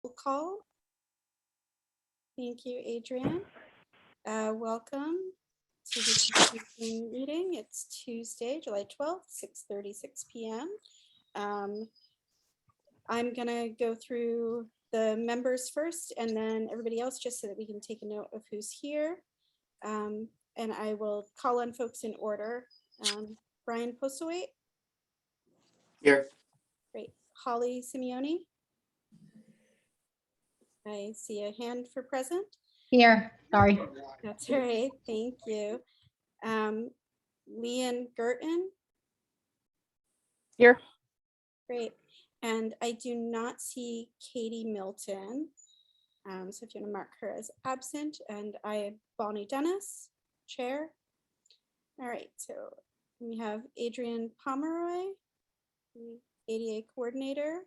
call. Thank you, Adrian. Welcome to the meeting. It's Tuesday, July 12th, 6:36 p.m. I'm going to go through the members first and then everybody else just so that we can take a note of who's here. And I will call on folks in order. Brian Postlewaite. Here. Great. Holly Simeone. I see a hand for present. Here, sorry. That's all right. Thank you. Leanne Gerton. Here. Great. And I do not see Katie Milton. So if you want to mark her as absent, and Bonnie Dennis, chair. All right, so we have Adrian Pomeroy, the ADA coordinator,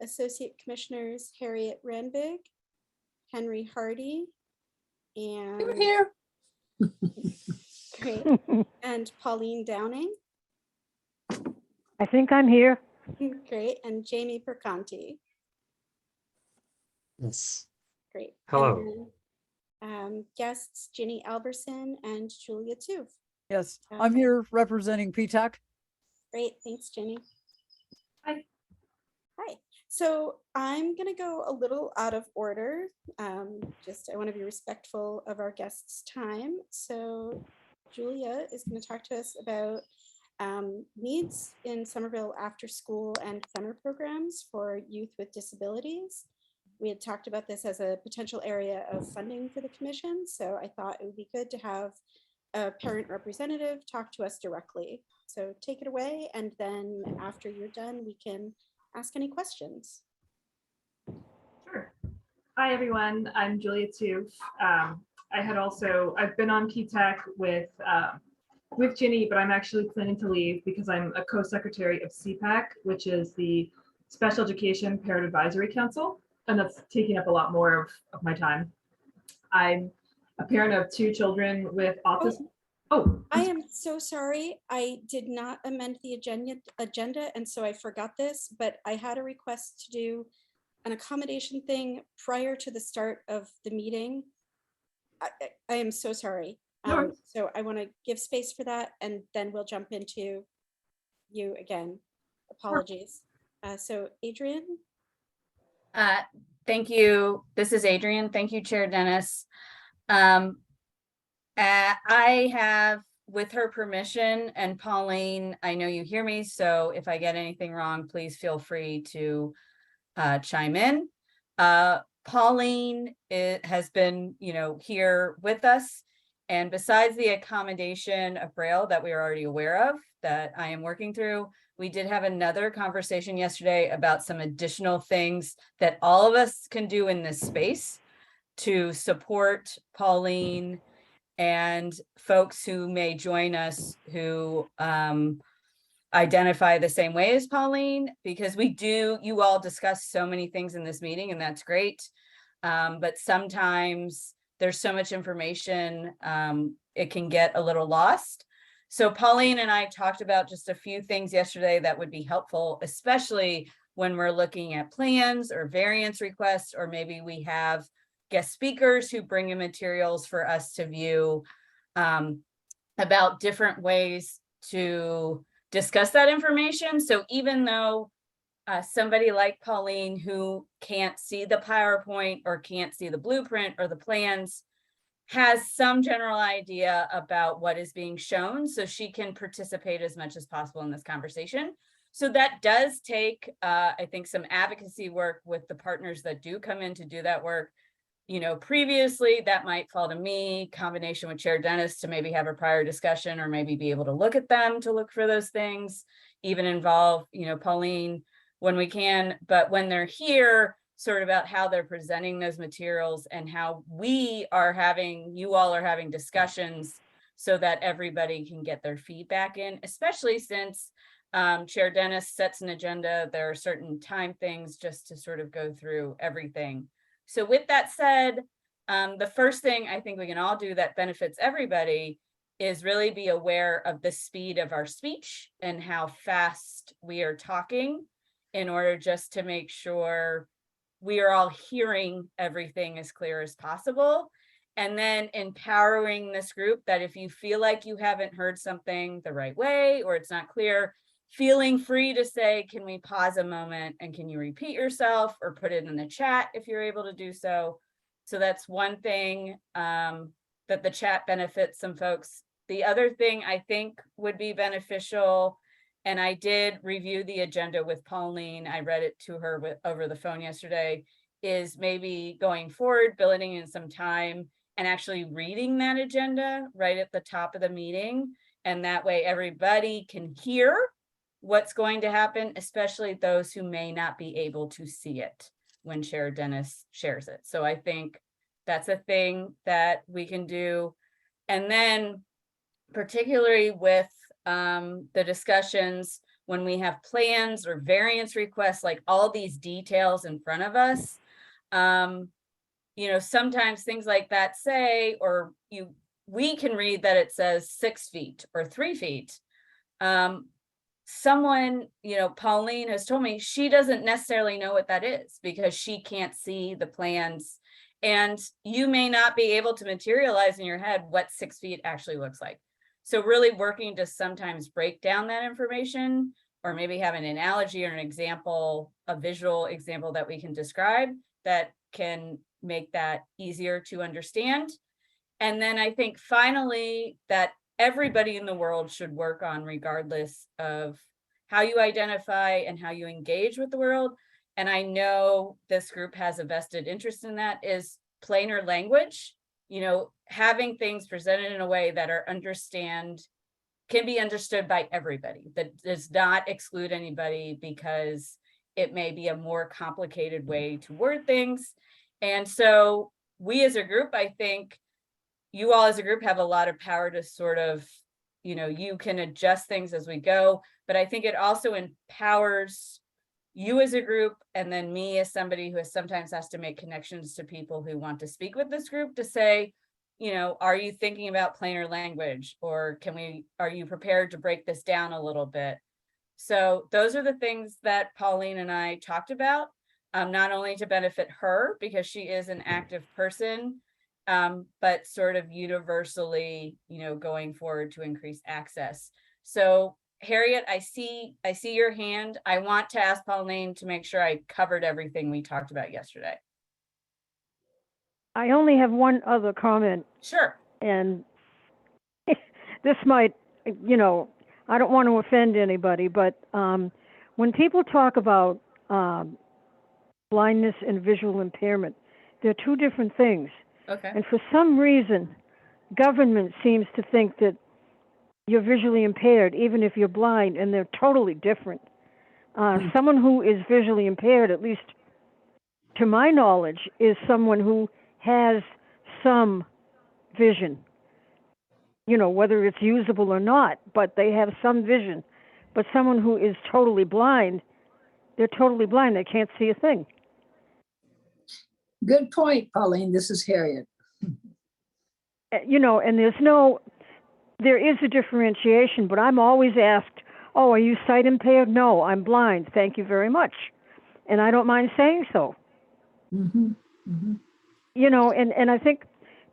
Associate Commissioners Harriet Ranbig, Henry Hardy, and Here. great, and Pauline Downing. I think I'm here. Great, and Jamie Perconti. Yes. Great. Hello. And then, guests Ginny Alberson and Julia Tuve. Yes, I'm here representing PTAC. Great, thanks, Ginny. Hi. Hi. So I'm going to go a little out of order. I want to be respectful of our guests' time. So Julia is going to talk to us about needs in Somerville after school and summer programs for youth with disabilities. We had talked about this as a potential area of funding for the commission. So I thought it would be good to have a parent representative talk to us directly. So take it away. And then after you're done, we can ask any questions. Sure. Hi, everyone. I'm Julia Tuve. I've been on PTAC with Ginny, but I'm actually planning to leave because I'm a co-secretary of CPAC, which is the Special Education Parent Advisory Council, and that's taking up a lot more of my time. I'm a parent of 2 children with autism. I am so sorry. I did not amend the agenda, and so I forgot this, but I had a request to do an accommodation thing prior to the start of the meeting. I am so sorry. So I want to give space for that, and then we'll jump into you again. Apologies. So Adrian. Thank you. This is Adrian. Thank you, Chair Dennis. I have, with her permission, and Pauline, I know you hear me, so if I get anything wrong, please feel free to chime in. Pauline has been, here with us, and besides the accommodation of Braille that we are already aware of, that I am working through, we did have another conversation yesterday about some additional things that all of us can do in this space to support Pauline and folks who may join us who identify the same way as Pauline, because you all discuss so many things in this meeting, and that's great. But sometimes there's so much information, it can get a little lost. So Pauline and I talked about just a few things yesterday that would be helpful, especially when we're looking at plans or variance requests, or maybe we have guest speakers who bring in materials for us to view, about different ways to discuss that information. So even though somebody like Pauline who can't see the PowerPoint or can't see the blueprint or the plans has some general idea about what is being shown, so she can participate as much as possible in this conversation. So that does take, I think, some advocacy work with the partners that do come in to do that work. Previously that might fall to me, combination with Chair Dennis, to maybe have a prior discussion or maybe be able to look at them to look for those things, even involve, Pauline when we can, but when they're here, sort of about how they're presenting those materials and how you all are having discussions so that everybody can get their feedback in, especially since Chair Dennis sets an agenda. There are certain time things just to sort of go through everything. So with that said, the first thing I think we can all do that benefits everybody is really be aware of the speed of our speech and how fast we are talking. in order just to make sure we are all hearing everything as clear as possible. And then empowering this group that if you feel like you haven't heard something the right way or it's not clear, feeling free to say, can we pause a moment and can you repeat yourself or put it in the chat if you're able to do so. So that's one thing that the chat benefits some folks. The other thing I think would be beneficial, and I did review the agenda with Pauline, I read it to her over the phone yesterday, is maybe going forward, building in some time and actually reading that agenda right at the top of the meeting. And that way everybody can hear what's going to happen, especially those who may not be able to see it when Chair Dennis shares it. So I think that's a thing that we can do. And then particularly with the discussions when we have plans or variance requests, like all these details in front of us, you know, sometimes things like that say, or we can read that it says 6 feet or 3 feet. Someone, you know, Pauline has told me she doesn't necessarily know what that is because she can't see the plans. And you may not be able to materialize in your head what 6 feet actually looks like. So really working to sometimes break down that information, or maybe have an analogy or an example, a visual example that we can describe that can make that easier to understand. And then I think finally that everybody in the world should work on, regardless of how you identify and how you engage with the world. And I know this group has a vested interest in that, is plainer language, you know, having things presented in a way that are can be understood by everybody, that does not exclude anybody because it may be a more complicated way to word things. And so we as a group, I think you all as a group have a lot of power to sort of, you know, you can adjust things as we go, but I think it also empowers you as a group, and then me as somebody who has sometimes has to make connections to people who want to speak with this group, to say, you know, are you thinking about plainer language, or are you prepared to break this down a little bit? So those are the things that Pauline and I talked about, not only to benefit her because she is an active person, but sort of universally, you know, going forward to increase access. So Harriet, I see your hand. I want to ask Pauline to make sure I covered everything we talked about yesterday. I only have one other comment, Sure. and this might, you know, I don't want to offend anybody, but when people talk about blindness and visual impairment, they're two different things. Okay. And for some reason, government seems to think that you're visually impaired, even if you're blind, and they're totally different. Someone who is visually impaired, at least to my knowledge, is someone who has some vision, you know, whether it's usable or not, but they have some vision. But someone who is totally blind, they're totally blind. They can't see a thing. Good point, Pauline. This is Harriet. You know, and there is a differentiation, but I'm always asked, oh, are you sight impaired? No, I'm blind. Thank you very much. And I don't mind saying so. Mm-hmm. Mm-hmm. You know, and I think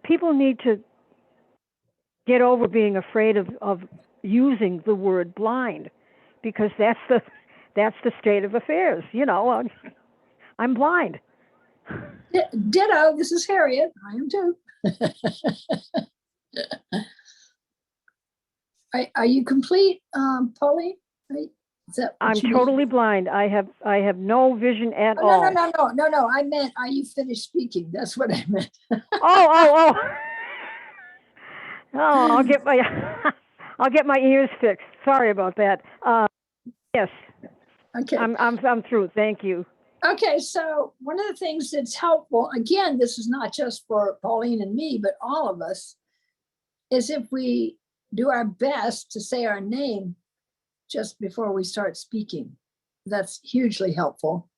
people need to get over being afraid of using the word blind, because that's the state of affairs. You know, I'm blind. Ditto, this is Harriet. I am too. Are you complete, Pauline? I'm totally blind. I have no vision at all. No. I meant, are you finished speaking? That's what I meant. Oh. Oh, I'll get my ears fixed. Sorry about that. Yes. Okay. I'm through. Thank you. Okay, so one of the things that's helpful, again, this is not just for Pauline and me, but all of us, is if we do our best to say our name just before we start speaking. That's hugely helpful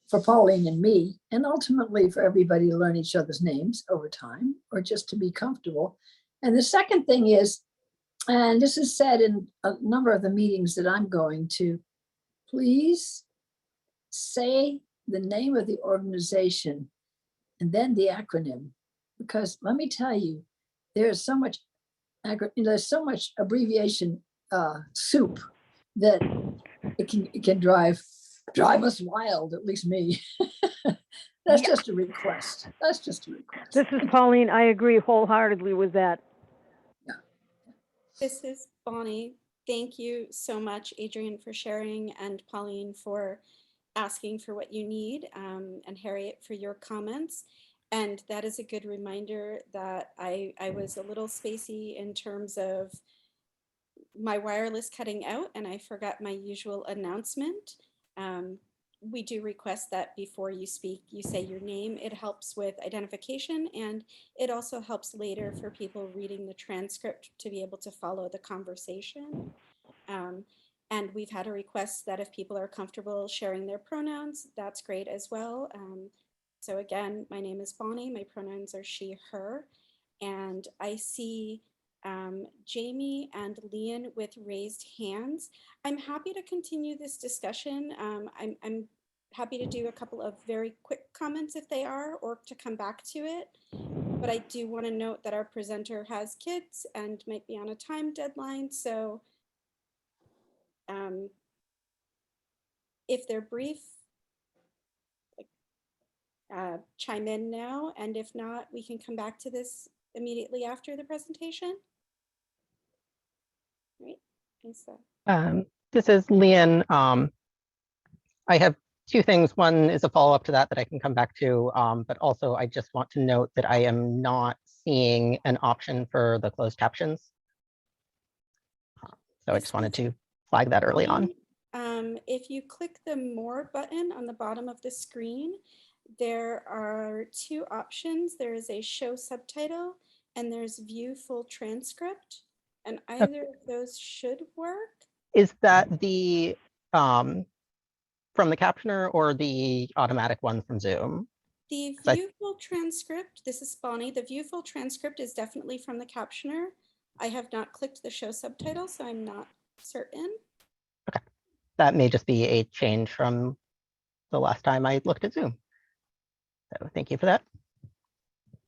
for Pauline and me, and ultimately for everybody to learn each other's names over time, or just to be comfortable. And the second thing is, and this is said in a number of the meetings that I'm going to, please say the name of the organization and then the acronym, because let me tell you, there's so much abbreviation soup that it can drive us wild, at least me. That's just a request. That's just a request. This is Pauline. I agree wholeheartedly with that. This is Bonnie. Thank you so much, Adrian, for sharing, and Pauline for asking for what you need, and Harriet for your comments. And that is a good reminder that I was a little spacey in terms of my wireless cutting out, and I forgot my usual announcement. We do request that before you speak, you say your name. It helps with identification, and it also helps later for people reading the transcript to be able to follow the conversation. And we've had a request that if people are comfortable sharing their pronouns, that's great as well. So again, my name is Bonnie. My pronouns are she, her. And I see Jamie and Leon with raised hands. I'm happy to continue this discussion. I'm happy to do a couple of very quick comments if they are, or to come back to it. But I do want to note that our presenter has kids and might be on a time deadline. So if they're brief, chime in now. And if not, we can come back to this immediately after the presentation. Right, Lisa. This is Leon. I have two things. One is a follow-up to that I can come back to, but also I just want to note that I am not seeing an option for the closed captions. So I just wanted to flag that early on. If you click the More button on the bottom of the screen, there are two options. There is a Show Subtitle and there's View Full Transcript, and either of those should work. Is that the from the captioner or the automatic one from Zoom? The View Full Transcript, this is Bonnie, the View Full Transcript is definitely from the captioner. I have not clicked the Show Subtitle, so I'm not certain. Okay, that may just be a change from the last time I looked at Zoom. So thank you for that.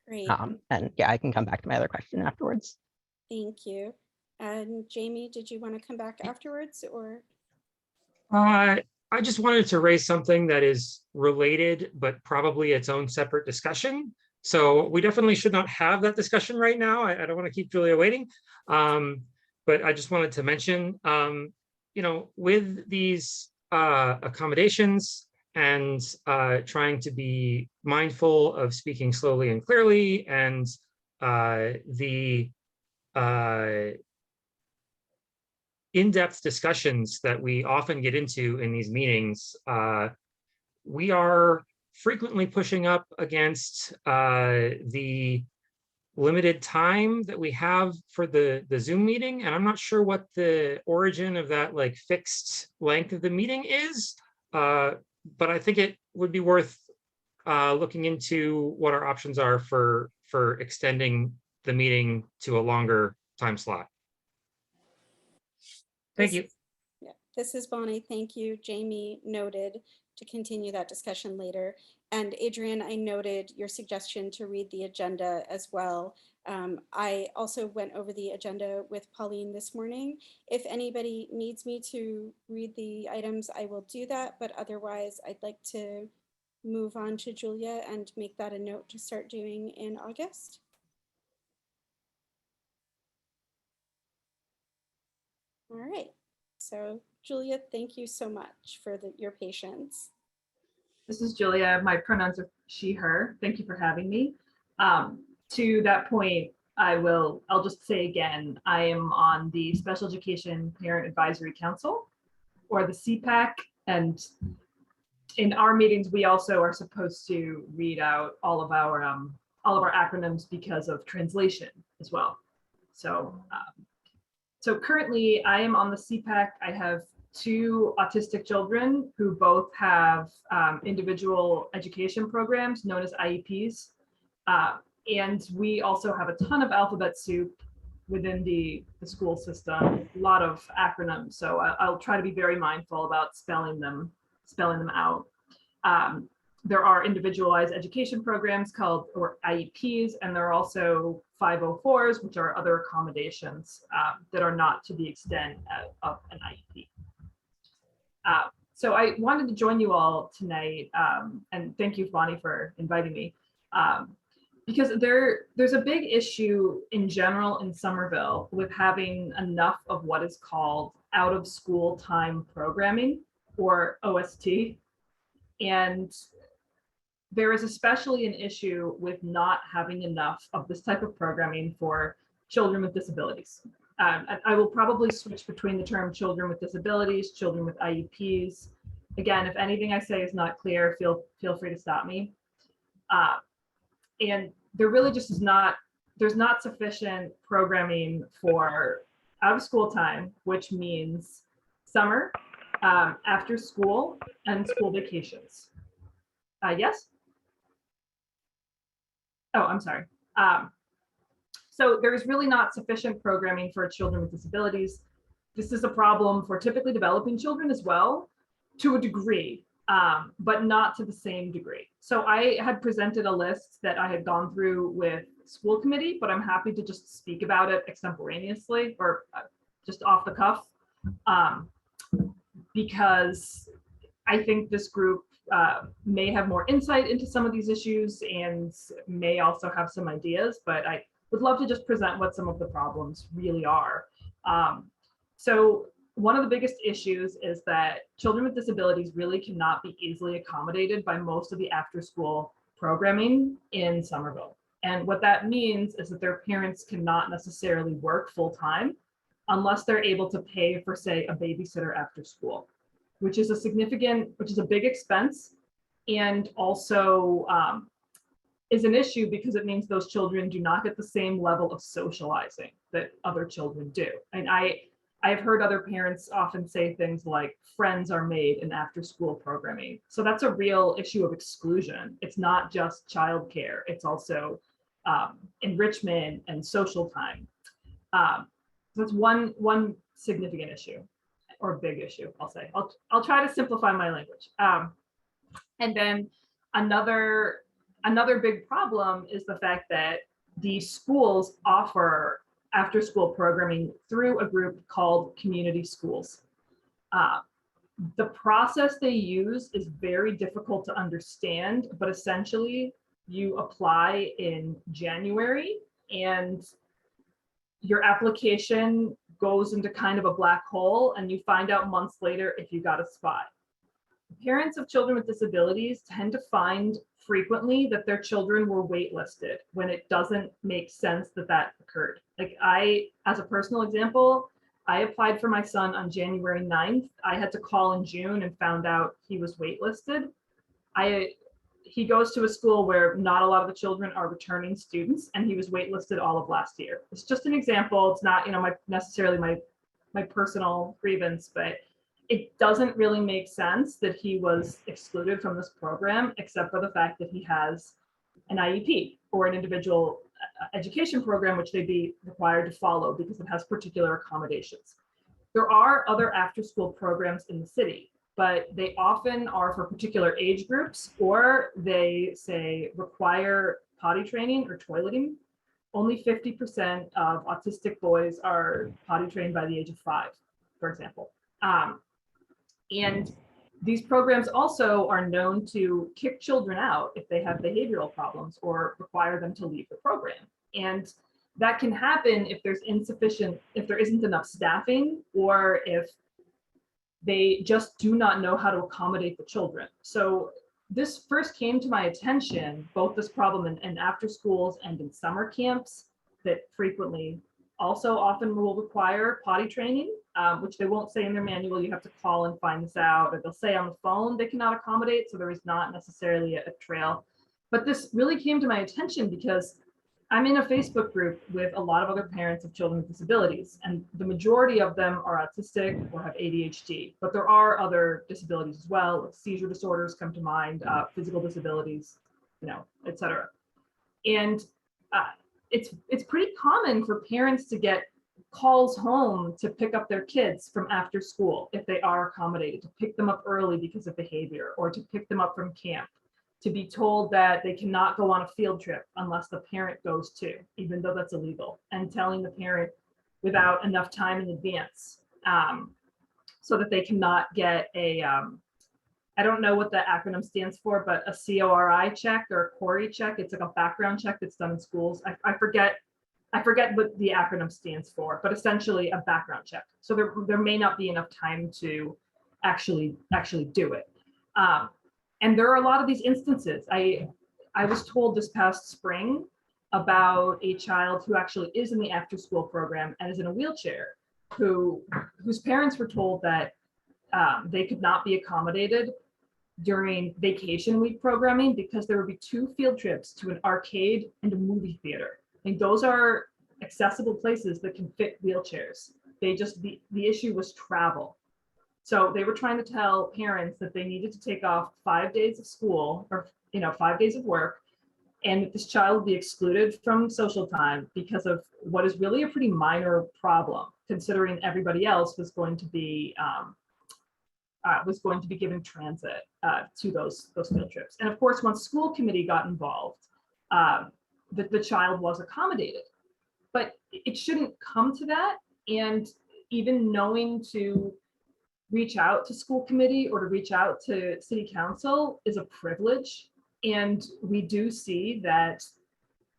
Great. And yeah, I can come back to my other question afterwards. Thank you. And Jamie, did you want to come back afterwards, or? I just wanted to raise something that is related, but probably its own separate discussion. So we definitely should not have that discussion right now. I don't want to keep Julia waiting. But I just wanted to mention, you know, with these accommodations and trying to be mindful of speaking slowly and clearly, and the in-depth discussions that we often get into in these meetings, we are frequently pushing up against the limited time that we have for the Zoom meeting. And I'm not sure what the origin of that like fixed length of the meeting is, but I think it would be worth looking into what our options are for extending the meeting to a longer time slot. Thank you. Yeah, this is Bonnie. Thank you. Jamie noted to continue that discussion later. And Adrian, I noted your suggestion to read the agenda as well. I also went over the agenda with Pauline this morning. If anybody needs me to read the items, I will do that. But otherwise, I'd like to move on to Julia and make that a note to start doing in August. All right, so Julia, thank you so much for your patience. This is Julia. My pronouns are she, her. Thank you for having me. To that point, I'll just say again, I am on the Special Education Parent Advisory Council, or the CPAC, and in our meetings, we also are supposed to read out all of our acronyms because of translation as well. So currently I am on the CPAC. I have two autistic children who both have individual education programs known as IEPs. And we also have a ton of alphabet soup within the school system, a lot of acronyms. So I'll try to be very mindful about spelling them out. There are individualized education programs called, or IEPs, and there are also 504s, which are other accommodations that are not to the extent of an IEP. So I wanted to join you all tonight, and thank you, Bonnie, for inviting me, because there's a big issue in general in Somerville with having enough of what is called out of school time programming, or OST. And there is especially an issue with not having enough of this type of programming for children with disabilities. I will probably switch between the term children with disabilities, children with IEPs. Again, if anything I say is not clear, feel free to stop me. And there really just is there's not sufficient programming for out of school time, which means summer, after school, and school vacations. Yes? Oh, I'm sorry. So there is really not sufficient programming for children with disabilities. This is a problem for typically developing children as well, to a degree, but not to the same degree. So I had presented a list that I had gone through with school committee, but I'm happy to just speak about it extemporaneously or just off the cuff, because I think this group may have more insight into some of these issues and may also have some ideas, but I would love to just present what some of the problems really are. So one of the biggest issues is that children with disabilities really cannot be easily accommodated by most of the after school programming in Somerville. And what that means is that their parents cannot necessarily work full time unless they're able to pay for, say, a babysitter after school, which is a big expense, and also is an issue because it means those children do not get the same level of socializing that other children do. And I've heard other parents often say things like friends are made in after school programming. So that's a real issue of exclusion. It's not just childcare, it's also enrichment and social time. So that's one significant issue, or big issue, I'll say. I'll try to simplify my language. And then another big problem is the fact that the schools offer after school programming through a group called community schools. The process they use is very difficult to understand, but essentially you apply in January and your application goes into kind of a black hole and you find out months later if you got a spot. Parents of children with disabilities tend to find frequently that their children were waitlisted when it doesn't make sense that that occurred. Like as a personal example, I applied for my son on January 9th. I had to call in June and found out he was waitlisted. He goes to a school where not a lot of the children are returning students, and he was waitlisted all of last year. It's just an example. It's not, necessarily my personal grievance, but it doesn't really make sense that he was excluded from this program, except for the fact that he has an IEP or an individual education program, which they'd be required to follow because it has particular accommodations. There are other after-school programs in the city, but they often are for particular age groups, or they say require potty training or toileting. Only 50% of autistic boys are potty trained by the age of 5, for example. And these programs also are known to kick children out if they have behavioral problems or require them to leave the program. And that can happen if if there isn't enough staffing, or if they just do not know how to accommodate the children. So this first came to my attention, both this problem in after schools and in summer camps that frequently also often will require potty training, which they won't say in their manual. You have to call and find this out, or they'll say on the phone they cannot accommodate, so there is not necessarily a trail. But this really came to my attention because I'm in a Facebook group with a lot of other parents of children with disabilities, and the majority of them are autistic or have ADHD, but there are other disabilities as well. Like seizure disorders come to mind, physical disabilities, etc. And it's pretty common for parents to get calls home to pick up their kids from after school if they are accommodated, to pick them up early because of behavior, or to pick them up from camp, to be told that they cannot go on a field trip unless the parent goes too, even though that's illegal, and telling the parent without enough time in advance, so that they cannot get a, I don't know what the acronym stands for, but a CORI check or a CORI check. It's like a background check that's done in schools. I forget what the acronym stands for, but essentially a background check. So there may not be enough time to actually do it. And there are a lot of these instances. I was told this past spring about a child who actually is in the after school program and is in a wheelchair, whose parents were told that they could not be accommodated during vacation week programming because there would be 2 field trips to an arcade and a movie theater. And those are accessible places that can fit wheelchairs. The issue was travel. So they were trying to tell parents that they needed to take off 5 days of school, or 5 days of work, and that this child would be excluded from social time because of what is really a pretty minor problem, considering everybody else was going to be given transit to those field trips. And of course, once school committee got involved, the child was accommodated. But it shouldn't come to that. And even knowing to reach out to school committee or to reach out to city council is a privilege. And we do see that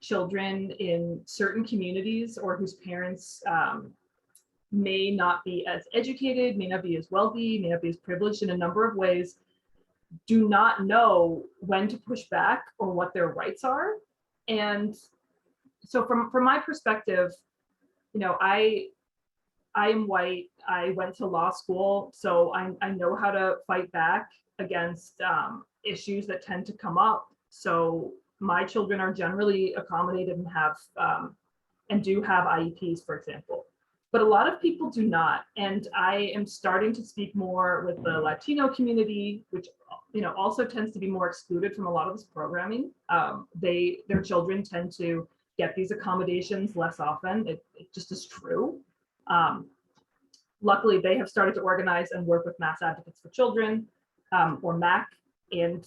children in certain communities, or whose parents may not be as educated, may not be as wealthy, may not be as privileged in a number of ways, do not know when to push back or what their rights are. And so from my perspective, I am white. I went to law school, so I know how to fight back against issues that tend to come up. So my children are generally accommodated and have and do have IEPs, for example. But a lot of people do not. And I am starting to speak more with the Latino community, which also tends to be more excluded from a lot of this programming. Their children tend to get these accommodations less often. It just is true. Luckily, they have started to organize and work with Mass Advocates for Children, or MAC. And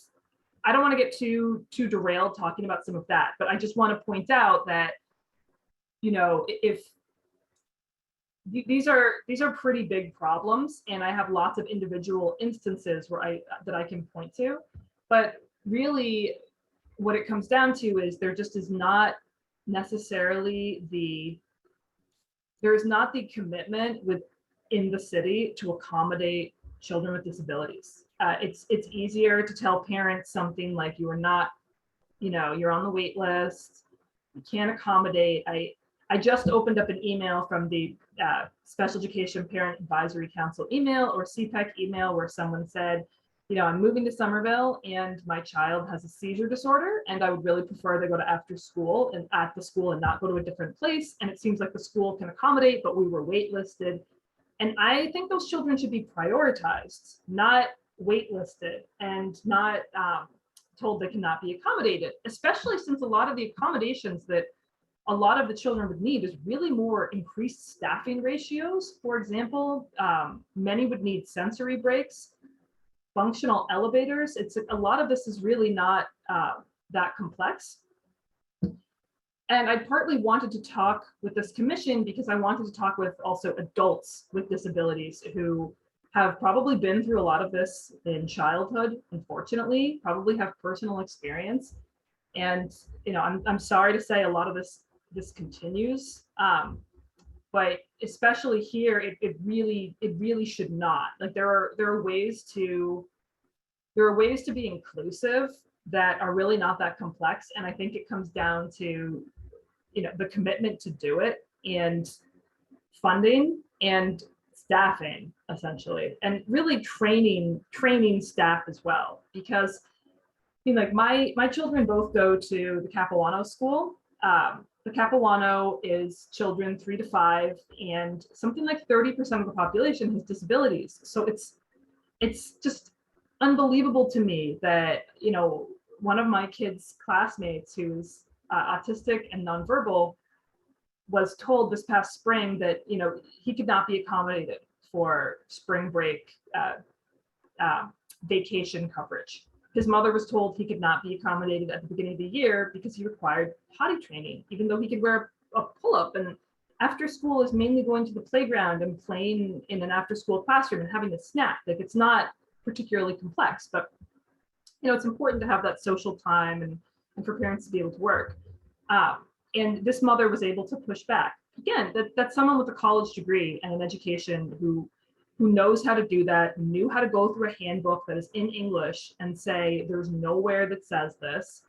I don't want to get too derailed talking about some of that, but I just want to point out that, if these are pretty big problems, and I have lots of individual instances that I can point to, but really what it comes down to is there just is not necessarily there's not the commitment within the city to accommodate children with disabilities. It's easier to tell parents something like, you are not, you're on the wait list, you can't accommodate. I just opened up an email from the Special Education Parent Advisory Council email, or CPEC email, where someone said, I'm moving to Somerville and my child has a seizure disorder, and I would really prefer they go to after school and at the school and not go to a different place. And it seems like the school can accommodate, but we were waitlisted. And I think those children should be prioritized, not waitlisted and not told they cannot be accommodated, especially since a lot of the accommodations that a lot of the children would need is really more increased staffing ratios. For example, many would need sensory breaks, functional elevators. A lot of this is really not that complex. And I partly wanted to talk with this commission because I wanted to talk with also adults with disabilities who have probably been through a lot of this in childhood, unfortunately, probably have personal experience. And I'm sorry to say a lot of this continues, but especially here, it really should not. Like there are ways to be inclusive that are really not that complex, and I think it comes down to the commitment to do it, and funding and staffing, essentially, and really training staff as well. Because like my children both go to the Capuano school. The Capuano is children 3 to 5, and something like 30% of the population has disabilities. So it's just unbelievable to me that one of my kids' classmates who's autistic and nonverbal was told this past spring that, you know, he could not be accommodated for spring break vacation coverage. His mother was told he could not be accommodated at the beginning of the year because he required potty training, even though he could wear a pull-up. And after school is mainly going to the playground and playing in an after-school classroom and having a snack. Like, it's not particularly complex, but you know, it's important to have that social time and for parents to be able to work. And this mother was able to push back. Again, that's someone with a college degree and an education who knows how to do that, knew how to go through a handbook that is in English and say, there's nowhere that says this.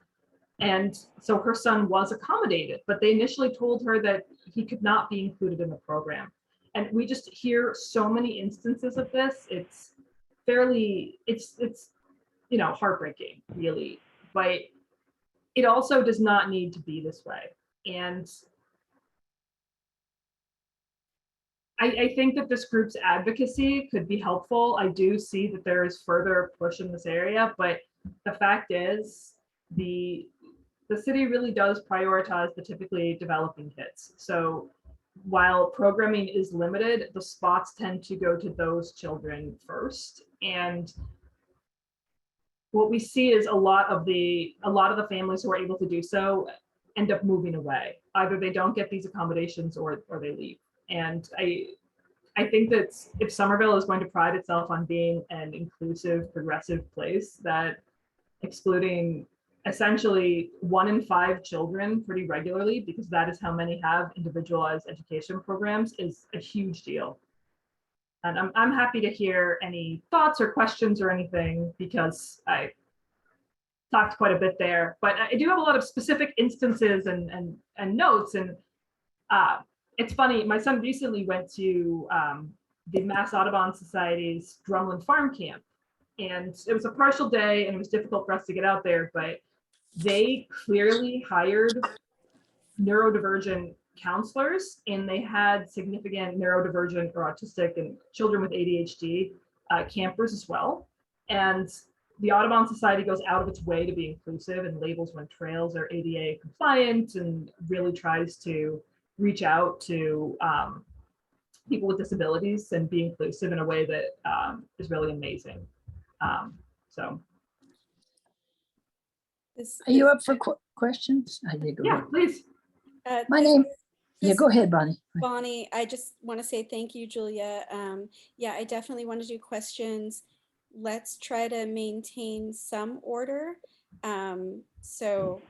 And so her son was accommodated, but they initially told her that he could not be included in the program. And we just hear so many instances of this. It's you know, heartbreaking, really, but it also does not need to be this way. And I think that this group's advocacy could be helpful. I do see that there is further push in this area, but the fact is the city really does prioritize the typically developing kids. So while programming is limited, the spots tend to go to those children first. And what we see is a lot of the families who are able to do so end up moving away. Either they don't get these accommodations or they leave. And I think that if Somerville is going to pride itself on being an inclusive, progressive place, that excluding essentially 1 in 5 children pretty regularly, because that is how many have individualized education programs, is a huge deal. And I'm happy to hear any thoughts or questions or anything, because I talked quite a bit there, but I do have a lot of specific instances and notes. And it's funny, my son recently went to the Mass Audubon Society's Drumlin Farm Camp, and it was a partial day and it was difficult for us to get out there, but they clearly hired neurodivergent counselors, and they had significant neurodivergent or autistic and children with ADHD campers as well. And the Audubon Society goes out of its way to be inclusive and labels when trails are ADA compliant, and really tries to reach out to people with disabilities and be inclusive in a way that is really amazing. So. Are you up for questions? I did. Yeah, please. My name. Yeah, go ahead, Bonnie. Bonnie, I just want to say thank you, Julia. Yeah, I definitely want to do questions. Let's try to maintain some order. So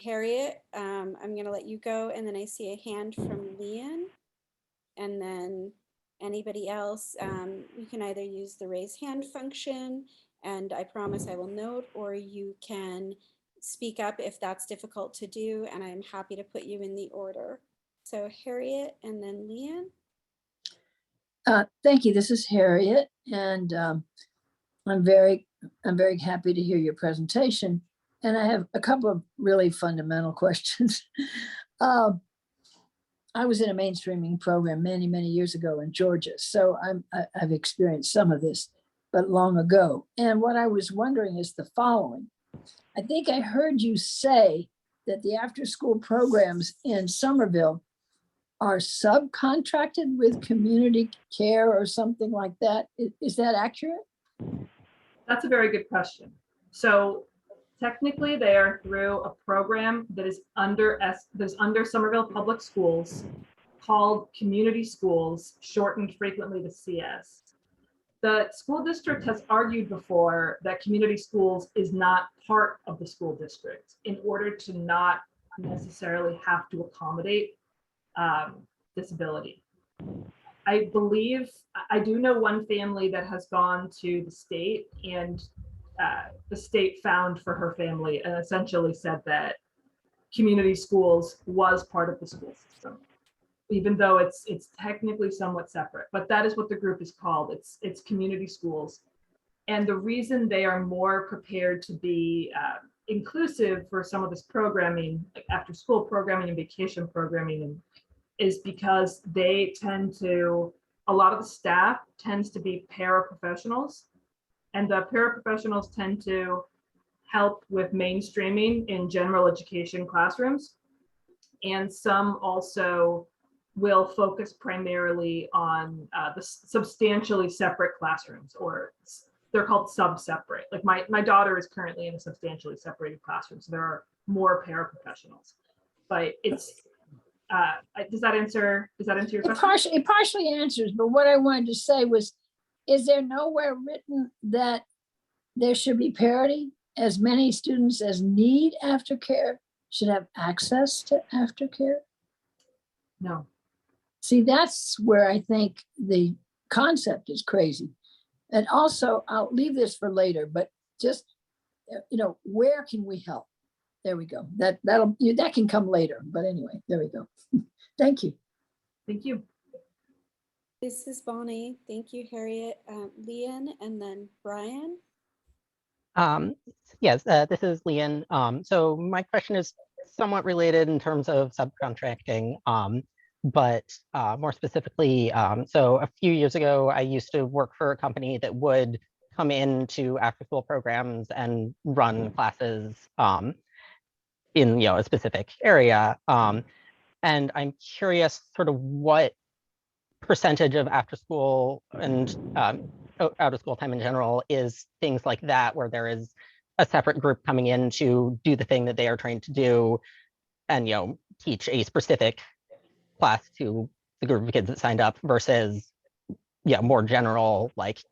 Harriet, I'm going to let you go, and then I see a hand from Leanne, and then anybody else, you can either use the raise hand function, and I promise I will note, or you can speak up if that's difficult to do, and I'm happy to put you in the order. So Harriet and then Leanne. Thank you. This is Harriet, and I'm very happy to hear your presentation. And I have a couple of really fundamental questions. I was in a mainstreaming program many years ago in Georgia, so I've experienced some of this, but long ago. And what I was wondering is the following. I think I heard you say that the after-school programs in Somerville are subcontracted with community care or something like that. Is that accurate? That's a very good question. So technically they are through a program that is under Somerville Public Schools called Community Schools, shortened frequently to CS. The school district has argued before that community schools is not part of the school district in order to not necessarily have to accommodate disability. I believe, I do know one family that has gone to the state, and the state found for her family and essentially said that community schools was part of the school system, even though it's technically somewhat separate. But that is what the group is called. It's community schools. And the reason they are more prepared to be inclusive for some of this programming, like after school programming and vacation programming, is because they tend to, a lot of the staff tends to be paraprofessionals, and the paraprofessionals tend to help with mainstreaming in general education classrooms. and some also will focus primarily on the substantially separate classrooms, or they're called sub-separate. Like my daughter is currently in a substantially separated classroom, so there are more paraprofessionals. But it's does that answer your question? It partially answers, but what I wanted to say was, is there nowhere written that there should be parity? As many students as need aftercare should have access to aftercare? No. See, that's where I think the concept is crazy. And also, I'll leave this for later, but just, where can we help? There we go. That can come later. But anyway, there we go. Thank you. Thank you. This is Bonnie. Thank you, Harriet. Leanne, and then Brian. Yes, this is Leon. So my question is somewhat related in terms of subcontracting, but more specifically, so a few years ago, I used to work for a company that would come into after-school programs and run classes in a specific area. And I'm curious sort of what percentage of after school and out of school time in general is things like that, where there is a separate group coming in to do the thing that they are trained to do and teach a specific class to the group of kids that signed up, versus more general, like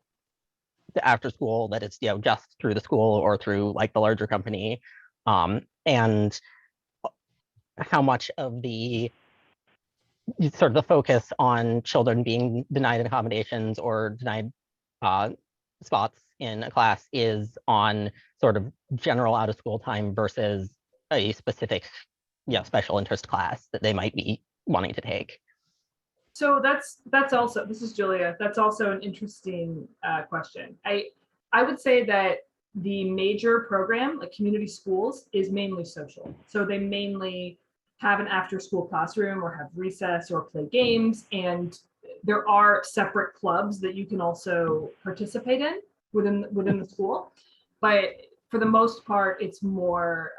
the after school that it's just through the school or through like the larger company, and how much of the sort of the focus on children being denied accommodations or denied spots in a class is on sort of general out of school time versus a specific special interest class that they might be wanting to take. So that's also, this is Julia, that's also an interesting question. I would say that the major program, like community schools, is mainly social. So they mainly have an after school classroom or have recess or play games, and there are separate clubs that you can also participate in within the school. But for the most part, it's more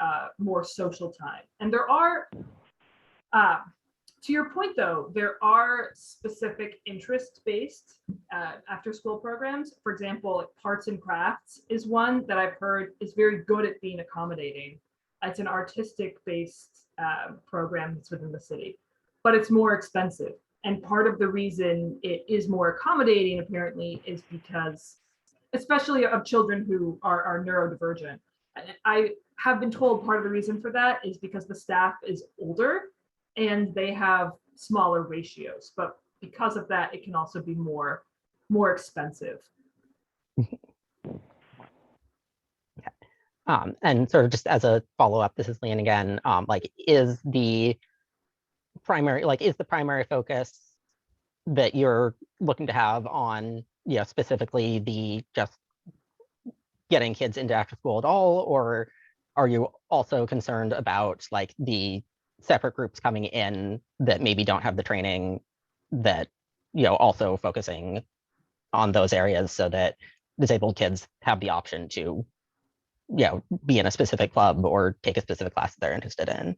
social time. And there are, to your point though, there are specific interest-based after-school programs. For example, arts and crafts is one that I've heard is very good at being accommodating. It's an artistic-based program that's within the city, but it's more expensive. And part of the reason it is more accommodating, apparently, is because, especially of children who are neurodivergent. I have been told part of the reason for that is because the staff is older and they have smaller ratios, but because of that, it can also be more expensive. And sort of just as a follow-up, this is Leanne again, is the primary focus that you're looking to have on, specifically the just getting kids into after school at all, or are you also concerned about like the separate groups coming in that maybe don't have the training, that also focusing on those areas so that disabled kids have the option to be in a specific club or take a specific class that they're interested in?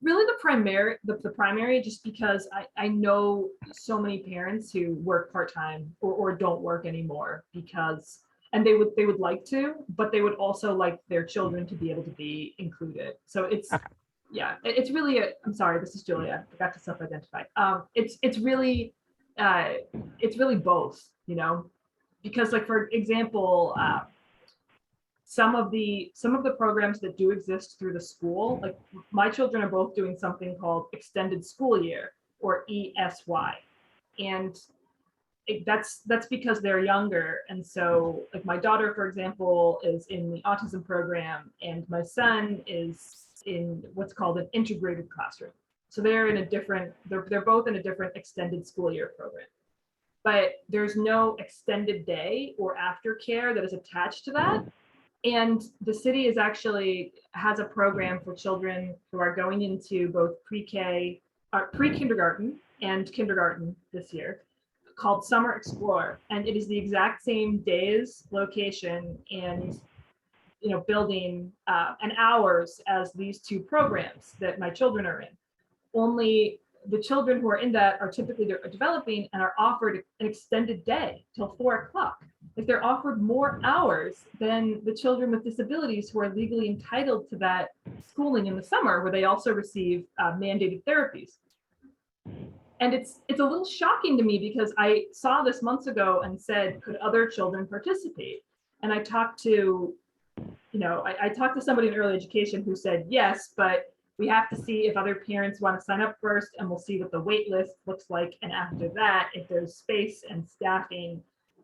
Really the primary, just because I know so many parents who work part-time or don't work anymore because, and they would like to, but they would also like their children to be able to be included. So it's, okay. Yeah, it's really I'm sorry, this is Julia, I forgot to self-identify. It's really both, because like, for example, some of the programs that do exist through the school, like my children are both doing something called extended school year, or ESY. And that's because they're younger. And so like my daughter, for example, is in the autism program, and my son is in what's called an integrated classroom. So they're both in a different extended school year program. But there's no extended day or aftercare that is attached to that. And the city has a program for children who are going into both pre-kindergarten and kindergarten this year, called Summer Explore. And it is the exact same days, location, and building and hours as these two programs that my children are in. Only the children who are in that are typically developing and are offered an extended day till 4 o'clock. Like they're offered more hours than the children with disabilities who are legally entitled to that schooling in the summer, where they also receive mandated therapies. And it's a little shocking to me because I saw this months ago and said, could other children participate? And I talked to, I talked to somebody in early education who said, yes, but we have to see if other parents want to sign up first, and we'll see what the wait list looks like. And after that, if there's space and staffing,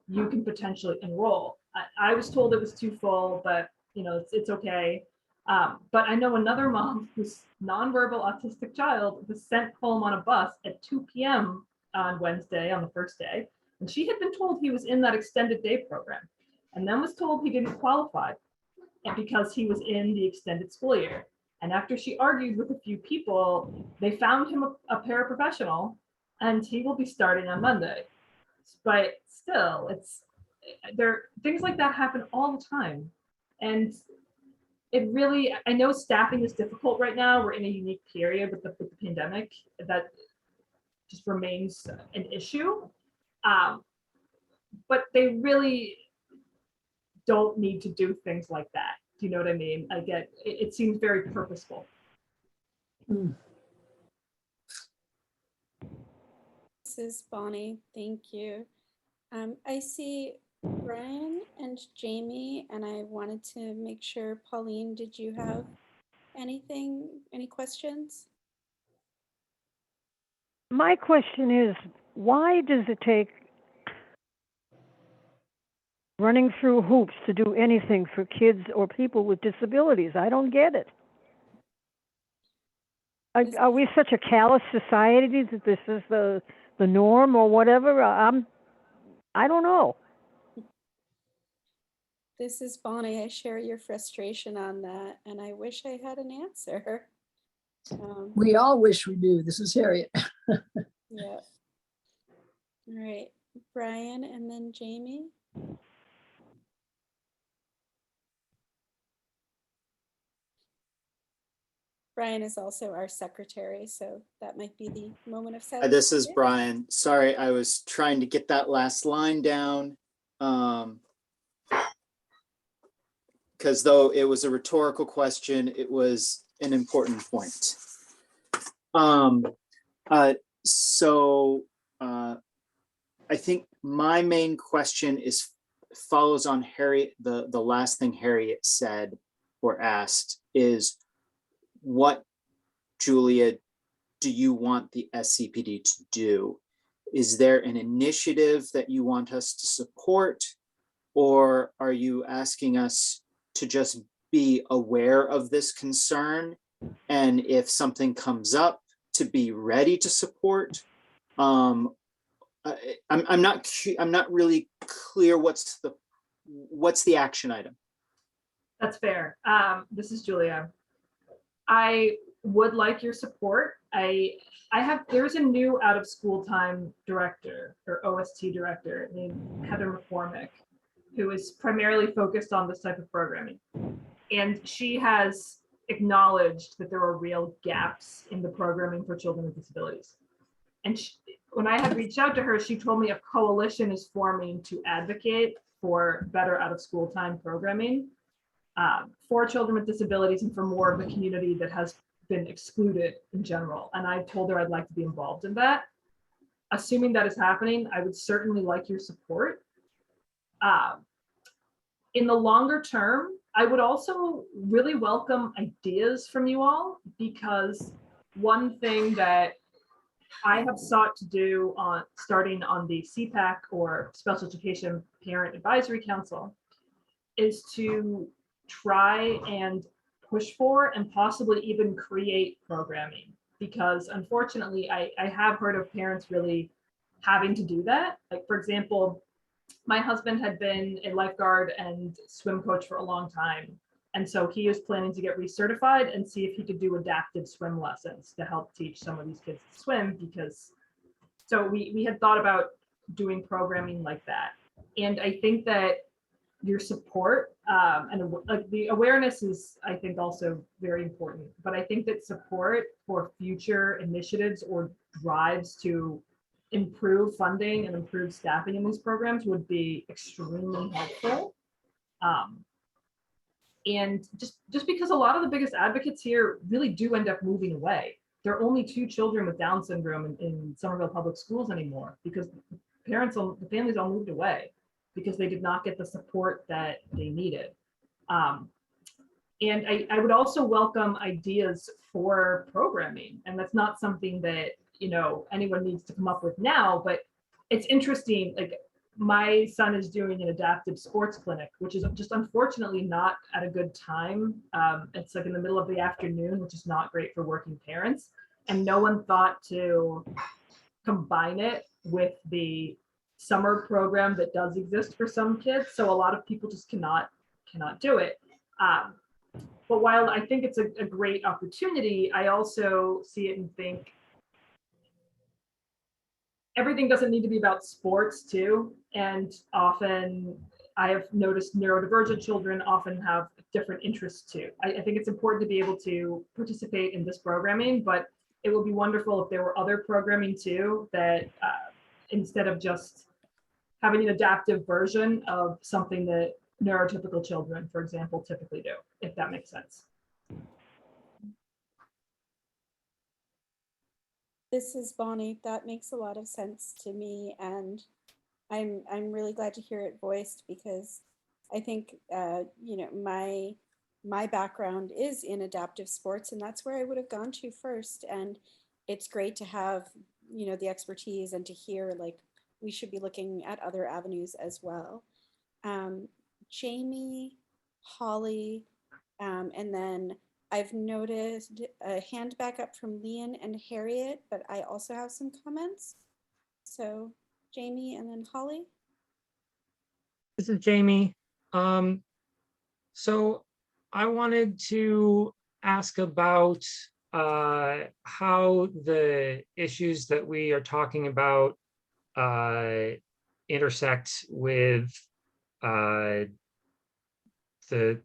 you can potentially enroll. I was told it was too full, but it's okay. But I know another mom whose nonverbal autistic child was sent home on a bus at 2 p.m. on Wednesday, on the first day. And she had been told he was in that extended day program, and then was told he didn't qualify because he was in the extended school year. And after she argued with a few people, they found him a paraprofessional, and he will be starting on Monday. But still, things like that happen all the time. And it really, I know staffing is difficult right now. We're in a unique period with the pandemic that just remains an issue. But they really don't need to do things like that. Do you know what I mean? I get it seems very purposeful. This is Bonnie. Thank you. I see Brian and Jamie, and I wanted to make sure, Pauline, did you have anything, any questions? My question is, why does it take running through hoops to do anything for kids or people with disabilities? I don't get it. Are we such a callous society that this is the norm or whatever? I don't know. This is Bonnie. I share your frustration on that, and I wish I had an answer. We all wish we do. This is Harriet. Yeah. All right, Brian and then Jamie. Brian is also our secretary, so that might be the moment of silence. This is Brian. Sorry, I was trying to get that last line down. Because though it was a rhetorical question, it was an important point. I think my main question follows on Harriet, the last thing Harriet said or asked is, what, Julia, do you want the SCPD to do? Is there an initiative that you want us to support, or are you asking us to just be aware of this concern, and if something comes up, to be ready to support? I'm not really clear what's the action item. That's fair. This is Julia. I would like your support. There's a new out of school time director or OST director named Heather McCormick, who is primarily focused on this type of programming. And she has acknowledged that there are real gaps in the programming for children with disabilities. And when I had reached out to her, she told me a coalition is forming to advocate for better out of school time programming for children with disabilities and for more of the community that has been excluded in general. And I told her I'd like to be involved in that. Assuming that is happening, I would certainly like your support. In the longer term, I would also really welcome ideas from you all, because one thing that I have sought to do starting on the CPAC or Special Education Parent Advisory Council is to try and push for and possibly even create programming, because unfortunately I have heard of parents really having to do that. Like, for example, my husband had been a lifeguard and swim coach for a long time, and so he is planning to get recertified and see if he could do adaptive swim lessons to help teach some of these kids to swim, because so we had thought about doing programming like that. And I think that your support, like the awareness is, I think, also very important. But I think that support for future initiatives or drives to improve funding and improve staffing in these programs would be extremely helpful. And just because a lot of the biggest advocates here really do end up moving away. There are only 2 children with Down syndrome in Somerville Public Schools anymore because the families all moved away because they did not get the support that they needed. And I would also welcome ideas for programming. And that's not something that, anyone needs to come up with now, but it's interesting. Like, my son is doing an adaptive sports clinic, which is just unfortunately not at a good time. It's like in the middle of the afternoon, which is not great for working parents. And no one thought to combine it with the summer program that does exist for some kids. So a lot of people just cannot do it. But while I think it's a great opportunity, I also see it and think everything doesn't need to be about sports too. And often I have noticed neurodivergent children often have different interests too. I think it's important to be able to participate in this programming, but it would be wonderful if there were other programming too that instead of just having an adaptive version of something that neurotypical children, for example, typically do, if that makes sense. This is Bonnie. That makes a lot of sense to me, and I'm really glad to hear it voiced because I think my background is in adaptive sports, and that's where I would have gone to first. And it's great to have the expertise and to hear like we should be looking at other avenues as well. Jamie, Holly, and then I've noticed a hand back up from Leon and Harriet, but I also have some comments. So Jamie and then Holly. This is Jamie. So I wanted to ask about how the issues that we are talking about intersect with the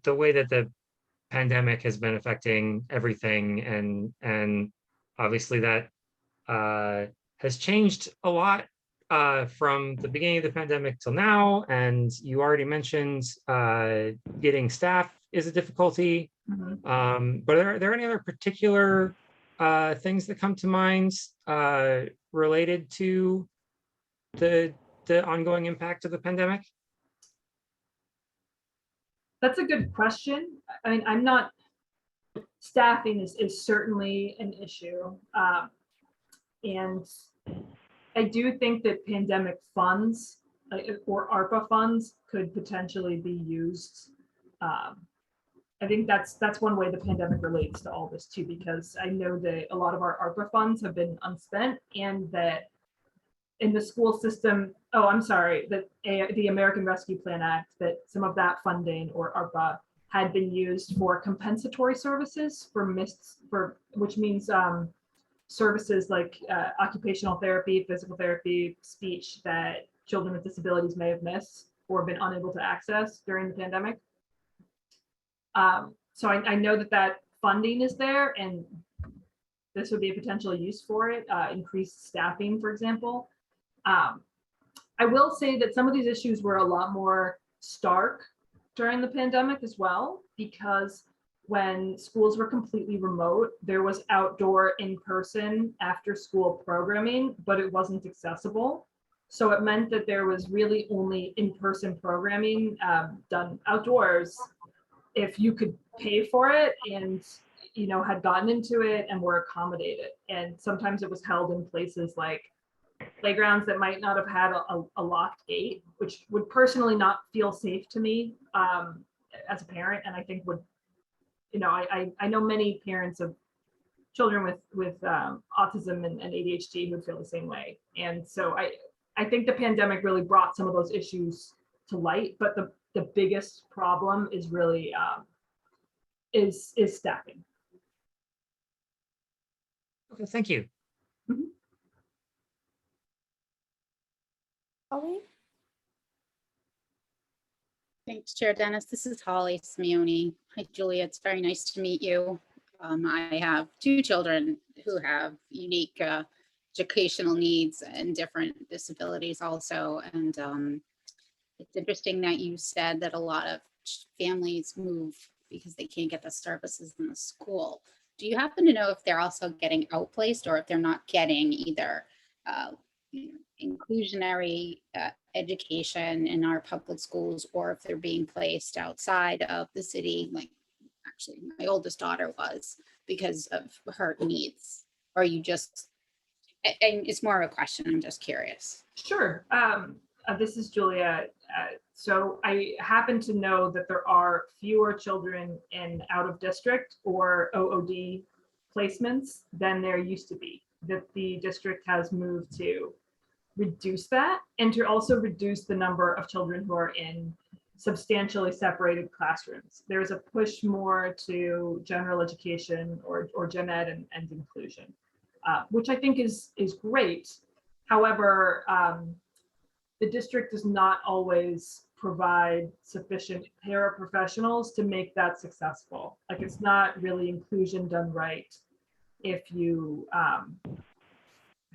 way that the pandemic has been affecting everything, and obviously that has changed a lot from the beginning of the pandemic till now. And you already mentioned getting staff is a difficulty. Mm-hmm. But are there any other particular things that come to mind related to the ongoing impact of the pandemic? That's a good question. I mean, staffing is certainly an issue. And I do think that pandemic funds or ARPA funds could potentially be used. I think that's one way the pandemic relates to all this too, because I know that a lot of our ARPA funds have been unspent, and that in the school system, that the American Rescue Plan Act, that some of that funding or ARPA had been used for compensatory services which means services like occupational therapy, physical therapy, speech that children with disabilities may have missed or been unable to access during the pandemic. So I know that funding is there, and this would be a potential use for it, increased staffing, for example. I will say that some of these issues were a lot more stark during the pandemic as well, because when schools were completely remote, there was outdoor in-person after-school programming, but it wasn't accessible. So it meant that there was really only in-person programming done outdoors if you could pay for it and had gotten into it and were accommodated. And sometimes it was held in places like playgrounds that might not have had a locked gate, which would personally not feel safe to me as a parent. And I think would, I know many parents of children with autism and ADHD who feel the same way. And so I think the pandemic really brought some of those issues to light, but the biggest problem is really is staffing. Okay, thank you. Mm-hmm. Holly? Thanks, Chair Dennis. This is Holly Simeone. Hi, Julia. It's very nice to meet you. I have two children who have unique educational needs and different disabilities also. And it's interesting that you said that a lot of families move because they can't get the services in the school. Do you happen to know if they're also getting outplaced or if they're not getting either inclusionary education in our public schools, or if they're being placed outside of the city, like actually my oldest daughter was, because of her needs? Or you just, and it's more of a question, I'm just curious. Sure. This is Julia. So I happen to know that there are fewer children in out of district or OOD placements than there used to be, that the district has moved to reduce that and to also reduce the number of children who are in substantially separated classrooms. There's a push more to general education or gen ed and inclusion, which I think is great. However, the district does not always provide sufficient paraprofessionals to make that successful. Like, it's not really inclusion done right if you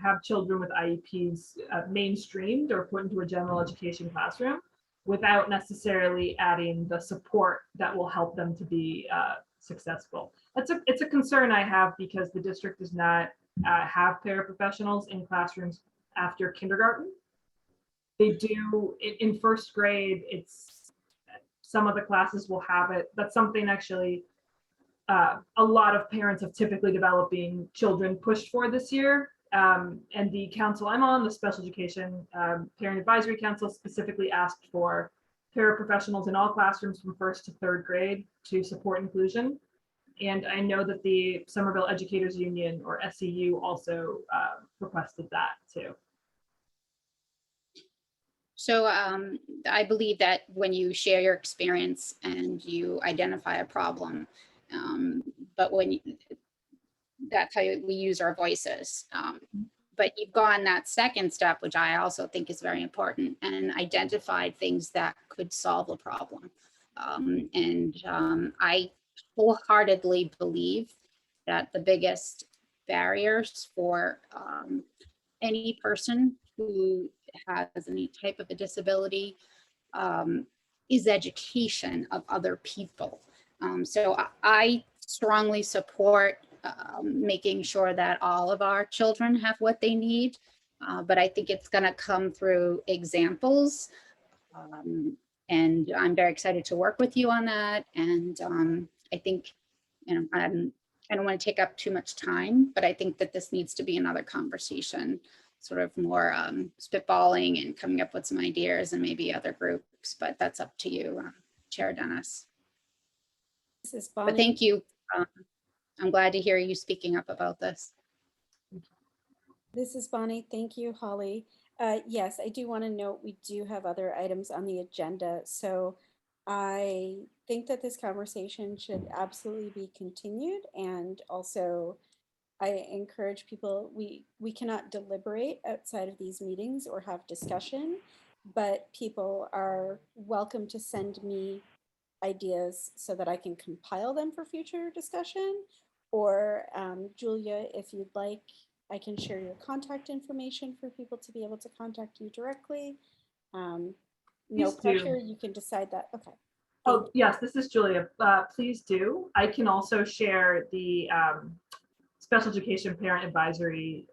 have children with IEPs mainstreamed or put into a general education classroom without necessarily adding the support that will help them to be successful. It's a concern I have, because the district does not have paraprofessionals in classrooms after kindergarten. They do in first grade. It's some of the classes will have it. That's something actually a lot of parents have typically developing children pushed for this year. And the council I'm on, the Special Education Parent Advisory Council, specifically asked for paraprofessionals in all classrooms from first to third grade to support inclusion. And I know that the Somerville Educators Union, or SEU, also requested that too. So I believe that when you share your experience and you identify a problem, but that's how we use our voices. But you've gone that second step, which I also think is very important, and identified things that could solve a problem. I wholeheartedly believe that the biggest barriers for any person who has any type of a disability is education of other people. So I strongly support making sure that all of our children have what they need, but I think it's going to come through examples. And I'm very excited to work with you on that. And I think, I don't want to take up too much time, but I think that this needs to be another conversation, sort of more spitballing and coming up with some ideas, and maybe other groups, but that's up to you, Chair Dennis. This is Bonnie. But thank you. I'm glad to hear you speaking up about this. This is Bonnie. Thank you, Holly. Yes, I do want to note we do have other items on the agenda. So I think that this conversation should absolutely be continued. And also, I encourage people, we cannot deliberate outside of these meetings or have discussion, but people are welcome to send me ideas so that I can compile them for future discussion. Or Julia, if you'd like, I can share your contact information for people to be able to contact you directly. No Please pressure, do. you can decide that. Okay. Oh, yes, this is Julia. Please do. I can also share the Special Education Parent Advisory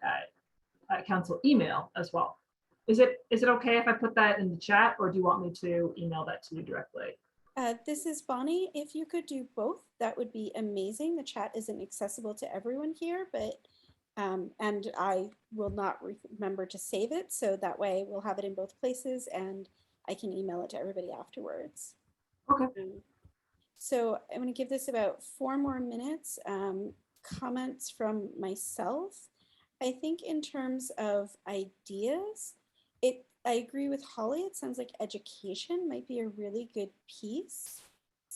Council email as well. Is it okay if I put that in the chat, or do you want me to email that to you directly? This is Bonnie. If you could do both, that would be amazing. The chat isn't accessible to everyone here, but and I will not remember to save it, so that way we'll have it in both places and I can email it to everybody afterwards. Okay. So I'm going to give this about 4 more minutes. Comments from myself. I think in terms of ideas, I agree with Holly. It sounds like education might be a really good piece.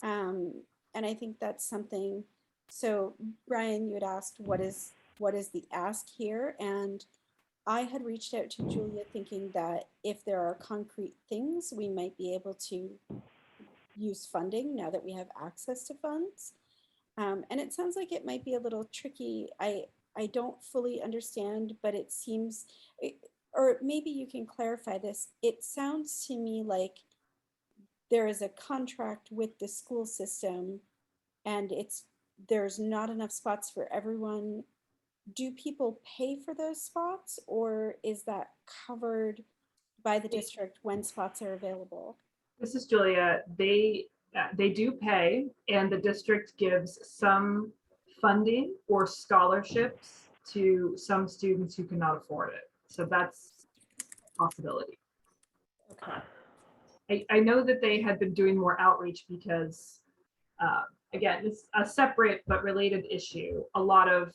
And I think that's something. So Brian, you had asked what is the ask here? And I had reached out to Julia thinking that if there are concrete things, we might be able to use funding now that we have access to funds. And it sounds like it might be a little tricky. I don't fully understand, but it seems, or maybe you can clarify this. It sounds to me like there is a contract with the school system and there's not enough spots for everyone. Do people pay for those spots, or is that covered by the district when spots are available? This is Julia. They do pay, and the district gives some funding or scholarships to some students who cannot afford it. So that's a possibility. Okay. I know that they had been doing more outreach because, again, it's a separate but related issue. A lot of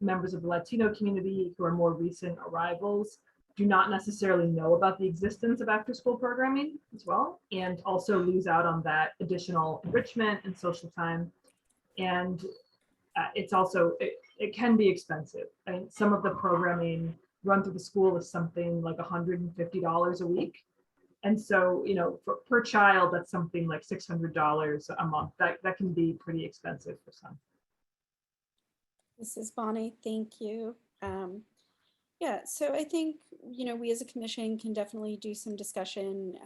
members of the Latino community who are more recent arrivals do not necessarily know about the existence of after-school programming as well, and also lose out on that additional enrichment and social time. And it's also, it can be expensive. And some of the programming run through the school is something like $150 a week. And so, you know, per child, that's something like $600 a month. That can be pretty expensive for some. This is Bonnie. Thank you. Yeah, so I think, you know, we as a commission can definitely do some discussion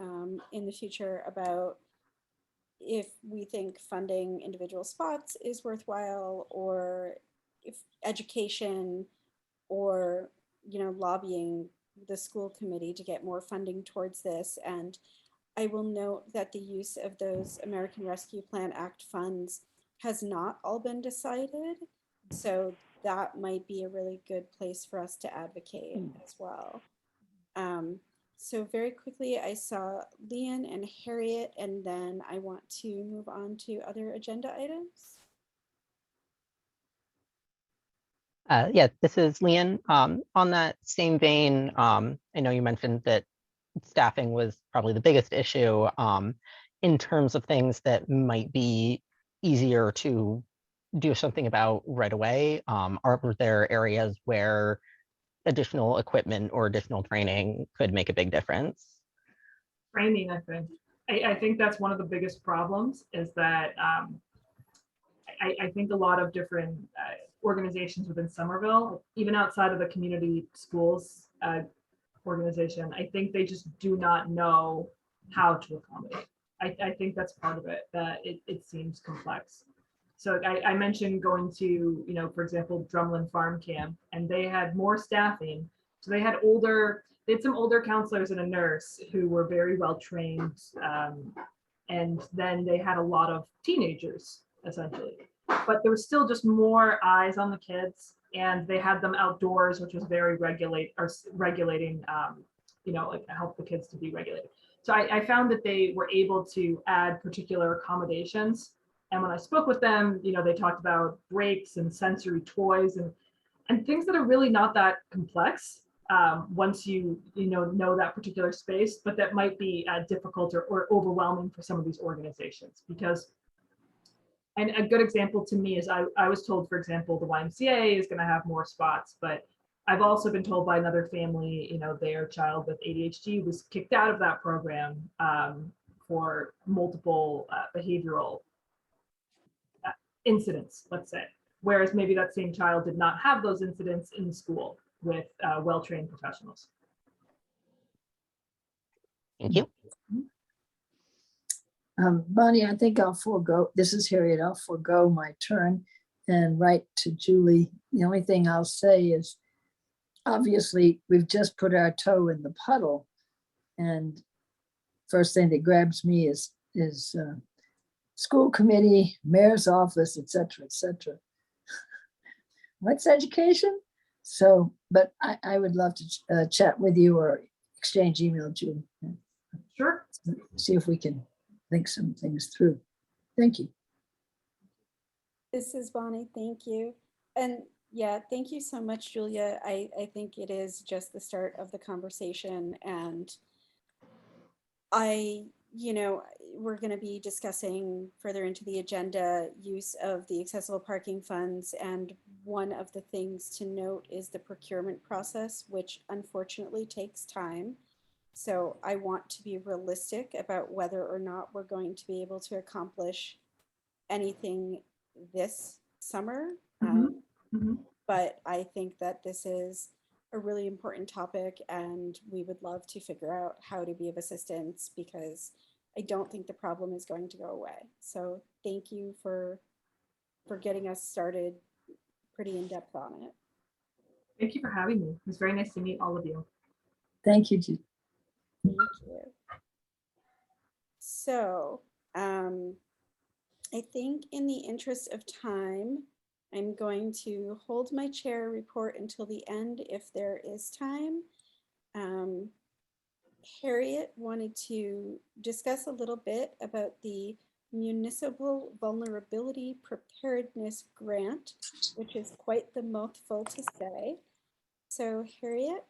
in the future about if we think funding individual spots is worthwhile, or if education, or, you know, lobbying the school committee to get more funding towards this. And I will note that the use of those American Rescue Plan Act funds has not all been decided. So that might be a really good place for us to advocate as well. So very quickly, I saw Leon and Harriet, and then I want to move on to other agenda items. Yeah, this is Leon. On that same vein, I know you mentioned that staffing was probably the biggest issue. In terms of things that might be easier to do something about right away, are there areas where additional equipment or additional training could make a big difference? Training, I think that's one of the biggest problems, is that I think a lot of different organizations within Somerville, even outside of the community schools organization, I think they just do not know how to accommodate. I think that's part of it, that it seems complex. So I mentioned going to, you know, for example, Drumlin Farm Camp, and they had more staffing. So they had some older counselors and a nurse who were very well trained. And then they had a lot of teenagers, essentially. But there was still just more eyes on the kids, and they had them outdoors, which was very regulating, you know, like help the kids to be regulated. So I found that they were able to add particular accommodations. And when I spoke with them, you know, they talked about breaks and sensory toys and things that are really not that complex once you know that particular space, but that might be difficult or overwhelming for some of these organizations. Because, and a good example to me is I was told, for example, the YMCA is going to have more spots, but I've also been told by another family, you know, their child with ADHD was kicked out of that program for multiple behavioral incidents, let's say, whereas maybe that same child did not have those incidents in school with well-trained professionals. Thank you. Bonnie, I think I'll forego, this is Harriet, I'll forego my turn and write to Julie. The only thing I'll say is, obviously, we've just put our toe in the puddle. And first thing that grabs me is school committee, mayor's office, et cetera, et cetera. What's education? So, but I would love to chat with you or exchange email, Julie. Sure. See if we can think some things through. Thank you. This is Bonnie. Thank you. And yeah, thank you so much, Julia. I think it is just the start of the conversation. And you know, we're going to be discussing further into the agenda use of the accessible parking funds. And one of the things to note is the procurement process, which unfortunately takes time. So I want to be realistic about whether or not we're going to be able to accomplish anything this summer. Mhm. Mhm. But I think that this is a really important topic, and we would love to figure out how to be of assistance, because I don't think the problem is going to go away. So thank you for getting us started pretty in depth on it. Thank you for having me. It was very nice to meet all of you. Thank you, Judy. Thank you. So I think in the interest of time, I'm going to hold my chair report until the end if there is time. Um, Harriet wanted to discuss a little bit about the Municipal Vulnerability Preparedness Grant, which is quite the mouthful to say. So Harriet?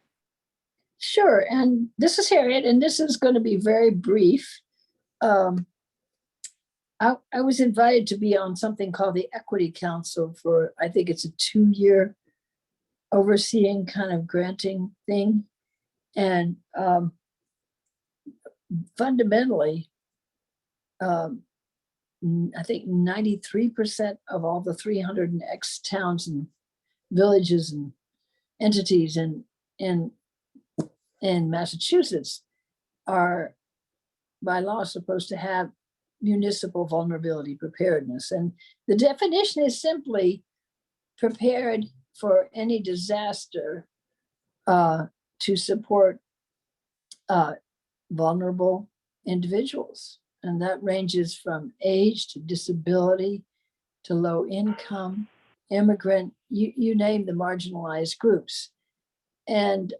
Sure, and this is Harriet, and this is going to be very brief. I was invited to be on something called the Equity Council for, I think it's a 2-year overseeing kind of granting thing. And fundamentally, I think 93% of all the 300 and X towns and villages and entities in Massachusetts are by law supposed to have municipal vulnerability preparedness. And the definition is simply prepared for any disaster to support vulnerable individuals. And that ranges from age to disability to low income, immigrant, you name the marginalized groups. And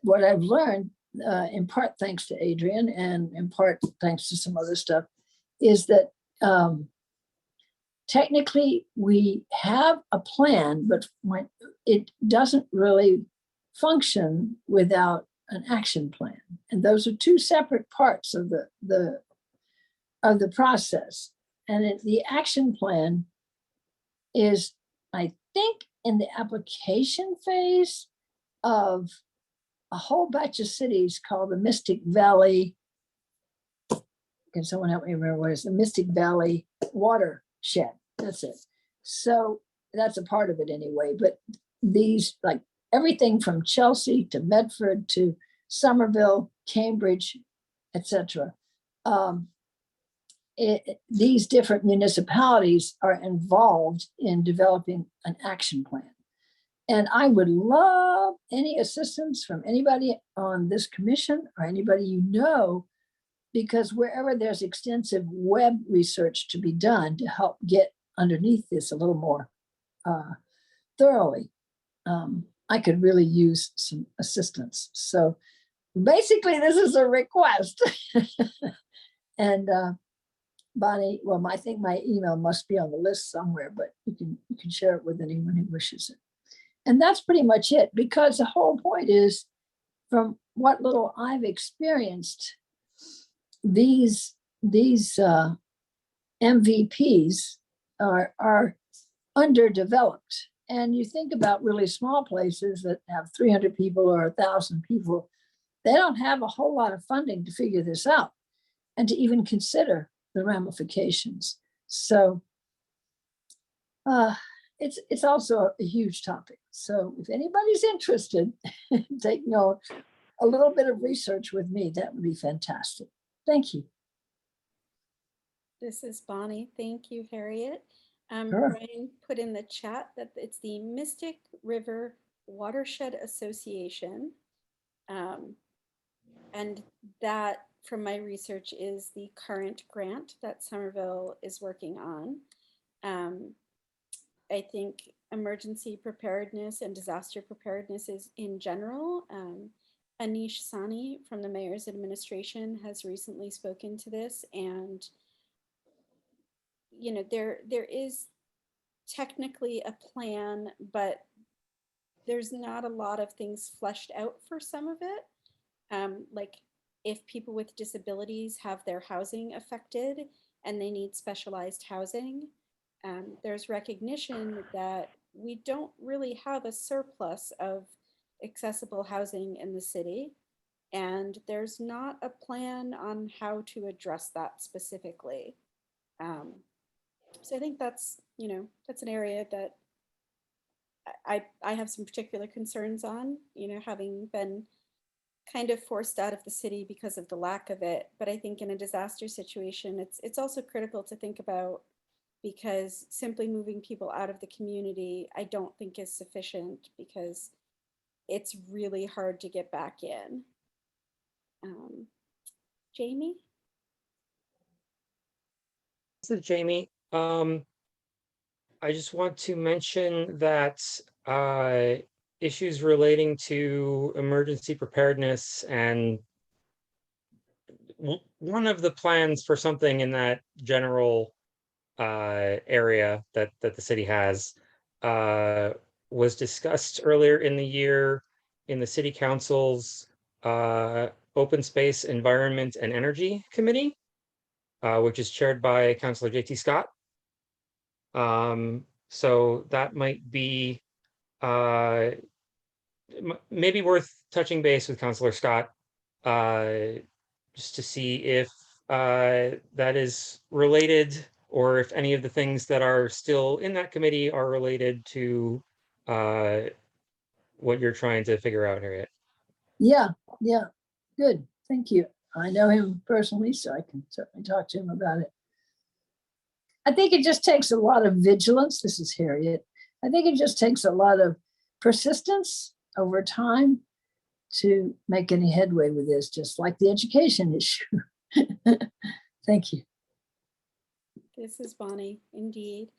what I've learned, in part thanks to Adrian and in part thanks to some other stuff, is that technically we have a plan, but when it doesn't really function without an action plan. And those are two separate parts of the process. And the action plan is, I think, in the application phase of a whole batch of cities called the Mystic Valley. Can someone help me remember what it is? The Mystic Valley Watershed. That's it. So that's a part of it anyway. But these, like everything from Chelsea to Medford to Somerville, Cambridge, etc. These different municipalities are involved in developing an action plan. And I would love any assistance from anybody on this commission or anybody you know, because wherever there's extensive web research to be done to help get underneath this a little more thoroughly, I could really use some assistance. So basically, this is a request. And Bonnie, well, I think my email must be on the list somewhere, but you can share it with anyone who wishes it. And that's pretty much it, because the whole point is, from what little I've experienced, these MVPs are underdeveloped. And you think about really small places that have 300 people or 1,000 people, they don't have a whole lot of funding to figure this out and to even consider the ramifications. So it's also a huge topic. So if anybody's interested in taking on a little bit of research with me, that would be fantastic. Thank you. This is Bonnie. Thank you, Harriet. Sure. Brian put in the chat that it's the Mystic River Watershed Association. And that, from my research, is the current grant that Somerville is working on. I think emergency preparedness and disaster preparedness is in general. Anish Sani from the Mayor's Administration has recently spoken to this, and you know, there is technically a plan, but there's not a lot of things fleshed out for some of it. Like if people with disabilities have their housing affected and they need specialized housing, there's recognition that we don't really have a surplus of accessible housing in the city. And there's not a plan on how to address that specifically. So I think that's, that's an area that I have some particular concerns on, having been kind of forced out of the city because of the lack of it. But I think in a disaster situation, it's also critical to think about, because simply moving people out of the community, I don't think is sufficient, because it's really hard to get back in. Jamie? This is Jamie. I just want to mention that issues relating to emergency preparedness and one of the plans for something in that general area that the city has was discussed earlier in the year in the city council's open space, environment and energy committee, which is chaired by Councilor JT Scott. So that might be maybe worth touching base with Councilor Scott just to see if that is related, or if any of the things that are still in that committee are related to what you're trying to figure out, Harriet. Yeah, good, thank you. I know him personally, so I can certainly talk to him about it. I think it just takes a lot of vigilance. This is Harriet. I think it just takes a lot of persistence over time to make any headway with this, just like the education issue. Thank you. This is Bonnie, indeed.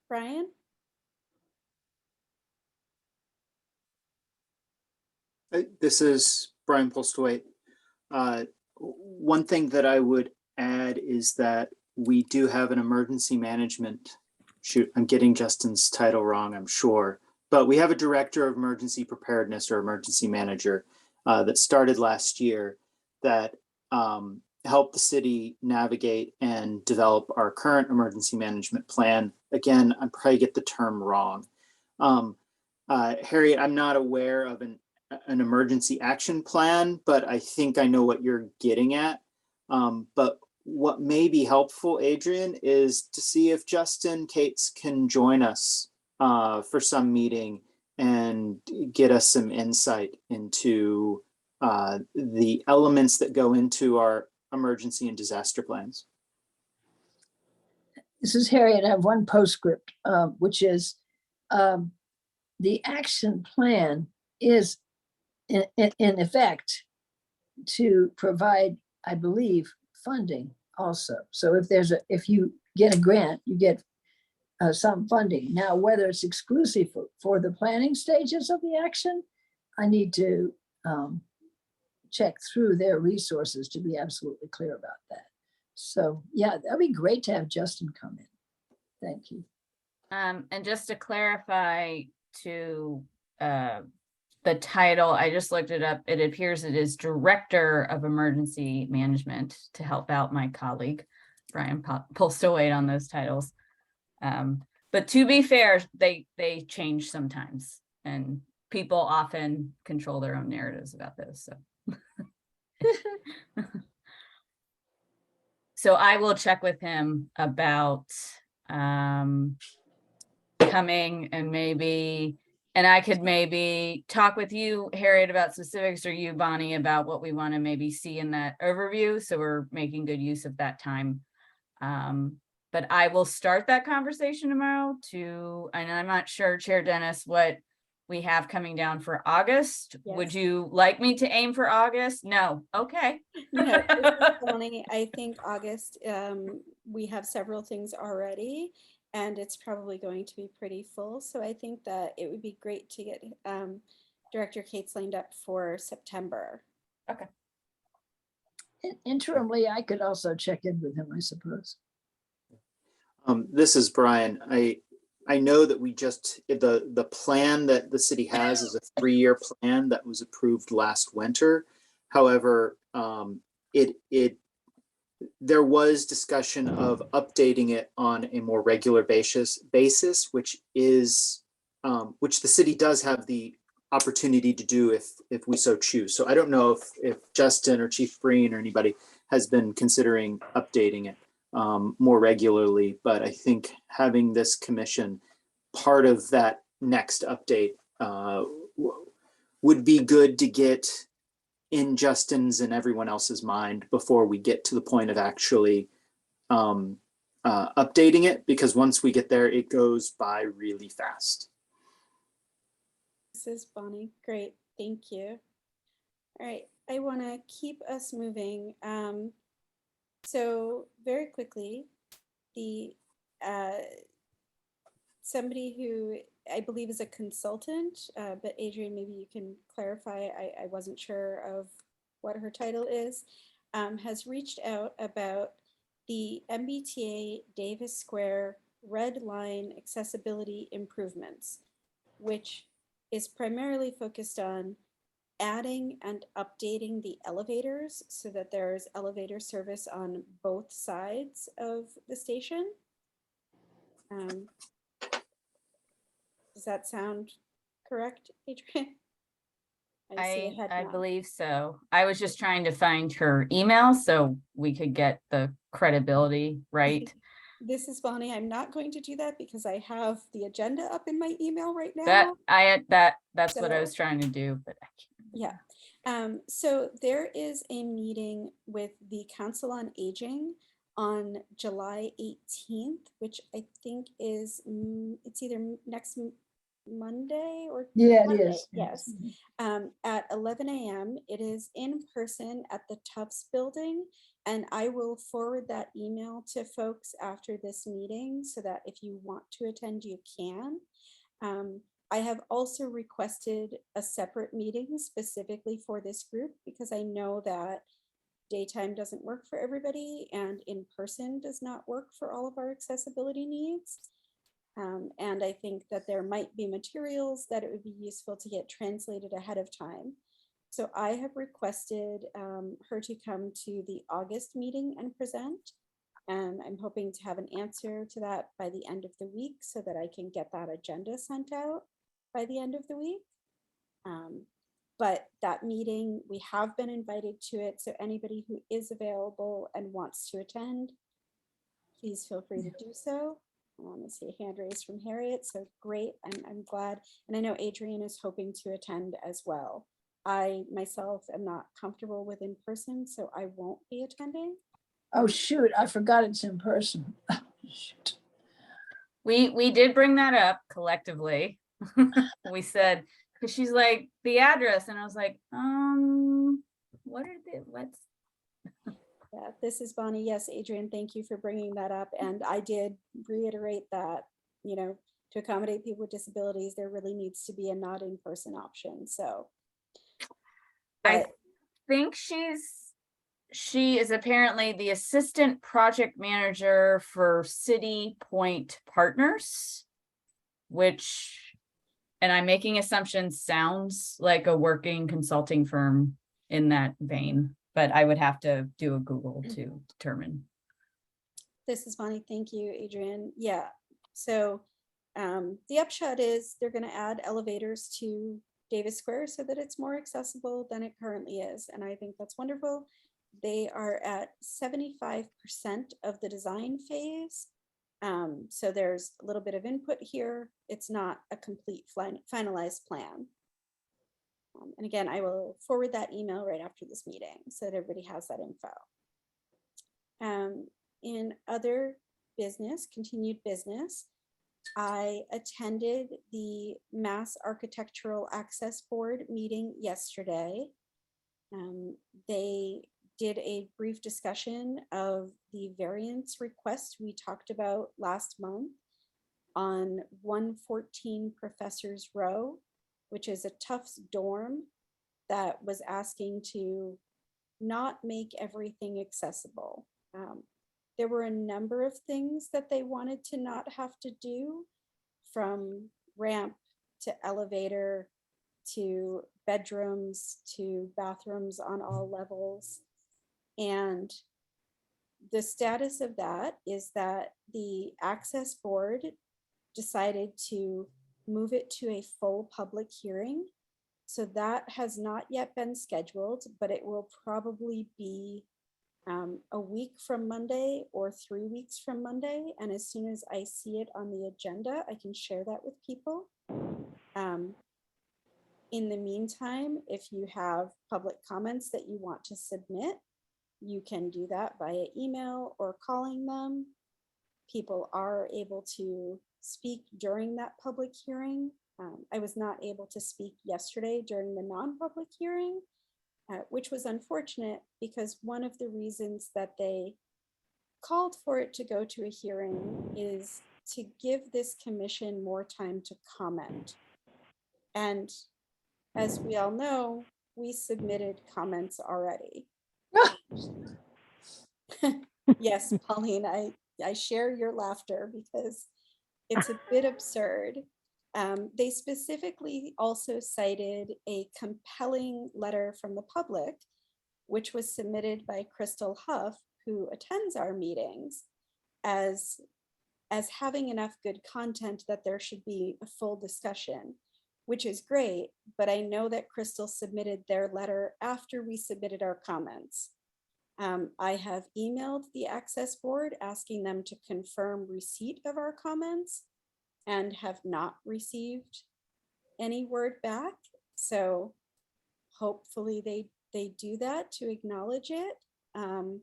Brian? This is Brian Polstwaite. One thing that I would add is that we do have an emergency management, shoot, I'm getting Justin's title wrong, I'm sure, but we have a director of emergency preparedness or emergency manager that started last year that helped the city navigate and develop our current emergency management plan. Again, I probably get the term wrong. Harriet, I'm not aware of an emergency action plan, but I think I know what you're getting at. But what may be helpful, Adrian, is to see if Justin Cates can join us for some meeting and get us some insight into the elements that go into our emergency and disaster plans. This is Harriet. I have one postscript, which is the action plan is in effect to provide, I believe, funding also. So if you get a grant, you get some funding. Now, whether it's exclusive for the planning stages of the action, I need to check through their resources to be absolutely clear about that. So yeah, that'd be great to have Justin come in. Thank you. And just to clarify to the title, I just looked it up. It appears it is Director of Emergency Management, to help out my colleague, Brian Polstwaite, on those titles. But to be fair, they change sometimes, and people often control their own narratives about those. So. So I will check with him about coming, and I could maybe talk with you, Harriet, about specifics, or you, Bonnie, about what we want to maybe see in that overview. So we're making good use of that time. But I will start that conversation tomorrow and I'm not sure, Chair Dennis, what we have coming down for August. Yes. Would you like me to aim for August? No. Okay. No, Bonnie, I think August, we have several things already, and it's probably going to be pretty full. So I think that it would be great to get Director Cates lined up for September. Okay. Interimly, I could also check in with him, I suppose. This is Brian. I know that we just, the plan that the city has is a 3-year plan that was approved last winter. However, there was discussion of updating it on a more regular basis, which the city does have the opportunity to do if we so choose. So I don't know if Justin or Chief Breen or anybody has been considering updating it more regularly, but I think having this commission part of that next update would be good to get in Justin's and everyone else's mind before we get to the point of actually updating it, because once we get there, it goes by really fast. This is Bonnie. Great. Thank you. All right. I want to keep us moving. So very quickly, the somebody who I believe is a consultant, but Adrian, maybe you can clarify. I wasn't sure of what her title is, has reached out about the MBTA Davis Square Red Line accessibility improvements, which is primarily focused on adding and updating the elevators so that there's elevator service on both sides of the station. Does that sound correct, Adrian? I see a head I nod. believe so. I was just trying to find her email so we could get the credibility right. This is Bonnie. I'm not going to do that because I have the agenda up in my email right now. That's what I was So- trying to do, but I can't. Yeah. So there is a meeting with the Council on Aging on July 18th, which I think is, it's either next Monday or Yeah, it Monday, is. yes. At 11 a.m. It is in person at the Tufts building, and I will forward that email to folks after this meeting so that if you want to attend, you can. I have also requested a separate meeting specifically for this group because I know that daytime doesn't work for everybody and in person does not work for all of our accessibility needs. And I think that there might be materials that it would be useful to get translated ahead of time. So I have requested her to come to the August meeting and present. And I'm hoping to have an answer to that by the end of the week so that I can get that agenda sent out by the end of the week. But that meeting, we have been invited to it. So anybody who is available and wants to attend, please feel free to do so. I see a hand raised from Harriet, so great, I'm glad. And I know Adrian is hoping to attend as well. I myself am not comfortable with in person, so I won't be attending. Oh, shoot, I forgot it's in person. Shoot. We did bring that up collectively. We said, because she's like, the address, and I was like, what's Yeah, this is Bonnie. Yes, Adrian, thank you for bringing that up. And I did reiterate that, you know, to accommodate people with disabilities, there really needs to be a not in-person option. So I but think she is apparently the assistant project manager for City Point Partners, which, and I'm making assumptions, sounds like a working consulting firm in that vein, but I would have to do a Google to determine. this is Bonnie. Thank you, Adrian. Yeah. So the upshot is they're going to add elevators to Davis Square so that it's more accessible than it currently is. And I think that's wonderful. They are at 75% of the design phase. So there's a little bit of input here. It's not a complete finalized plan. And again, I will forward that email right after this meeting so that everybody has that info. In other business, continued business, I attended the Mass Architectural Access Board meeting yesterday. They did a brief discussion of the variance request we talked about last month on 114 Professors Row, which is a Tufts dorm that was asking to not make everything accessible. There were a number of things that they wanted to not have to do, from ramp to elevator to bedrooms to bathrooms on all levels. And the status of that is that the access board decided to move it to a full public hearing So that has not yet been scheduled, but it will probably be a week from Monday or 3 weeks from Monday. And as soon as I see it on the agenda, I can share that with people. In the meantime, if you have public comments that you want to submit, you can do that via email or calling them. People are able to speak during that public hearing. I was not able to speak yesterday during the non-public hearing, which was unfortunate because one of the reasons that they called for it to go to a hearing is to give this commission more time to comment. And as we all know, we submitted comments already. Yes, Pauline, I share your laughter because it's a bit absurd. They specifically also cited a compelling letter from the public, which was submitted by Crystal Huff, who attends our meetings, as having enough good content that there should be a full discussion, which is great, but I know that Crystal submitted their letter after we submitted our comments. I have emailed the Access Board asking them to confirm receipt of our comments and have not received any word back. So hopefully they do that to acknowledge it. And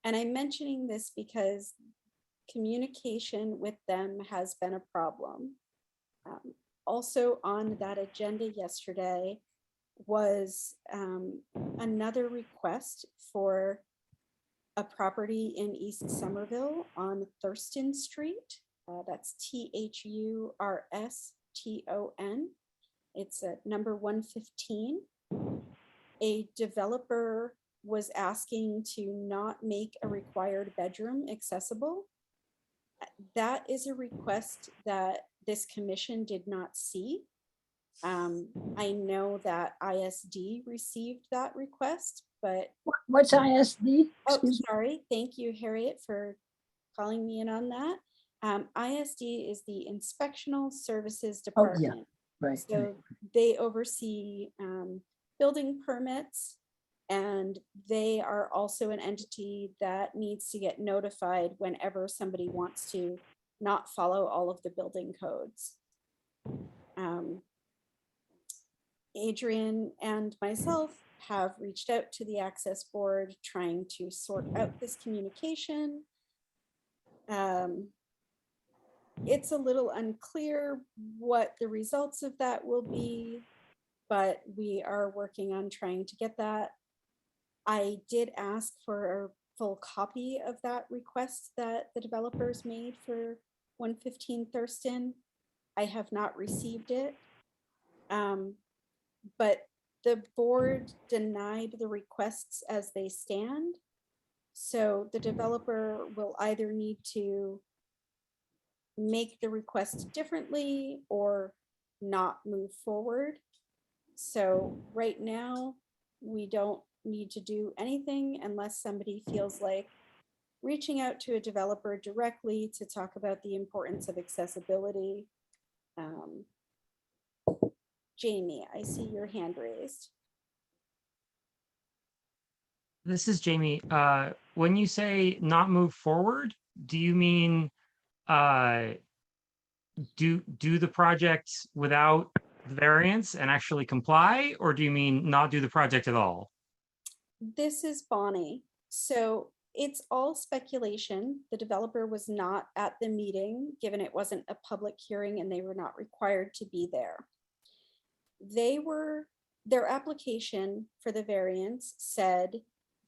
I'm mentioning this because communication with them has been a problem. Also on that agenda yesterday was another request for a property in East Somerville on Thurston Street. That's THURSTON. It's at number 115. A developer was asking to not make a required bedroom accessible. That is a request that this commission did not see. I know that ISD received that request, but What's ISD? oh, Excuse me. sorry. Thank you, Harriet, for calling me in on that. ISD is the Inspectional Services Oh, yeah. Department. Right. So they oversee building permits, and they are also an entity that needs to get notified whenever somebody wants to not follow all of the building codes. Adrian and myself have reached out to the Access Board trying to sort out this communication. It's a little unclear what the results of that will be, but we are working on trying to get that. I did ask for a full copy of that request that the developers made for 115 Thurston. I have not received it. But the board denied the requests as they stand. So the developer will either need to make the request differently or not move forward. So right now, we don't need to do anything unless somebody feels like reaching out to a developer directly to talk about the importance of accessibility. Jamie, I see your hand raised. This is Jamie. When you say not move forward, do you mean do the project without the variance and actually comply, or do you mean not do the project at all? This is Bonnie. So it's all speculation. The developer was not at the meeting, given it wasn't a public hearing and they were not required to be there. Their application for the variance said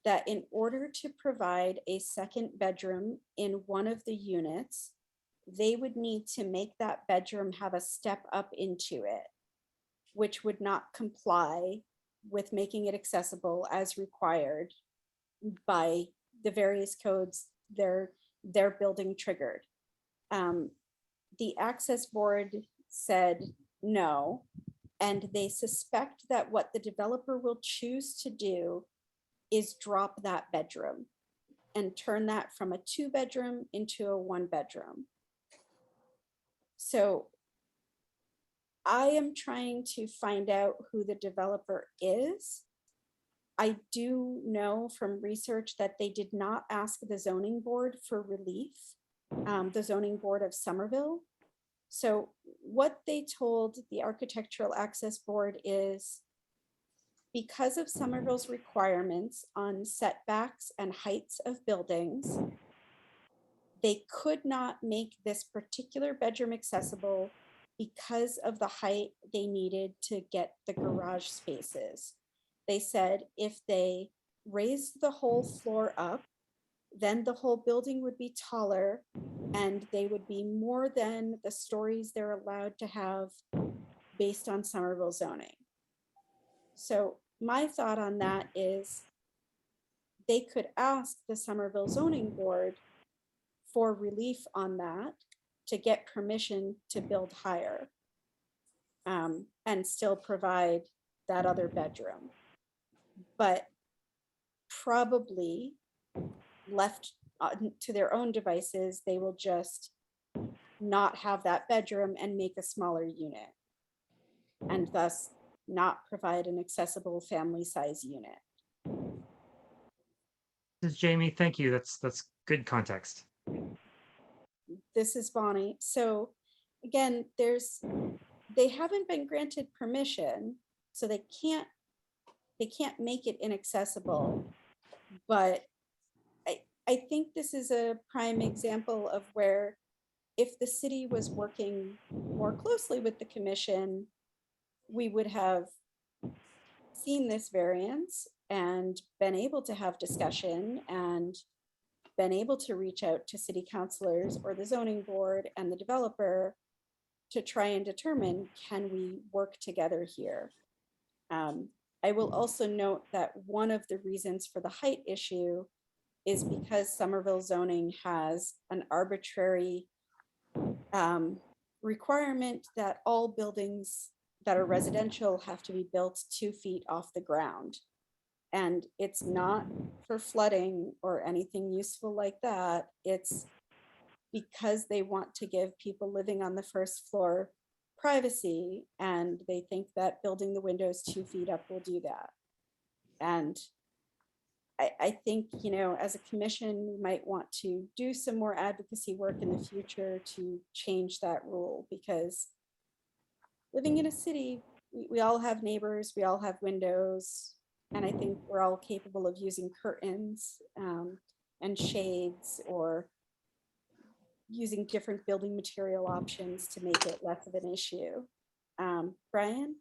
that in order to provide a second bedroom in one of the units, they would need to make that bedroom have a step up into it, which would not comply with making it accessible as required by the various codes their building triggered. The Access Board said no, and they suspect that what the developer will choose to do is drop that bedroom and turn that from a 2-bedroom into a 1-bedroom. So I am trying to find out who the developer is. I do know from research that they did not ask the zoning board for relief, the zoning board of Somerville. So what they told the Architectural Access Board is, because of Somerville's requirements on setbacks and heights of buildings, they could not make this particular bedroom accessible because of the height they needed to get the garage spaces. They said if they raised the whole floor up, then the whole building would be taller and they would be more than the stories they're allowed to have based on Somerville zoning. So my thought on that is they could ask the Somerville zoning board for relief on that to get permission to build higher, and still provide that other bedroom. But probably left to their own devices, they will just not have that bedroom and make a smaller unit, and thus not provide an accessible family size unit. This is Jamie. Thank you. That's good context. This is Bonnie. So again, they haven't been granted permission, so they can't make it inaccessible. But I think this is a prime example of where, if the city was working more closely with the commission, we would have seen this variance and been able to have discussion and been able to reach out to city councilors or the zoning board and the developer to try and determine, can we work together here? I will also note that one of the reasons for the height issue is because Somerville zoning has an arbitrary requirement that all buildings that are residential have to be built 2 feet off the ground. And it's not for flooding or anything useful like that. It's because they want to give people living on the first floor privacy, and they think that building the windows 2 feet up will do that. And I think, you know, as a commission, we might want to do some more advocacy work in the future to change that rule, because living in a city, we all have neighbors, we all have windows, and I think we're all capable of using curtains and shades, or using different building material options to make it less of an issue. Brian?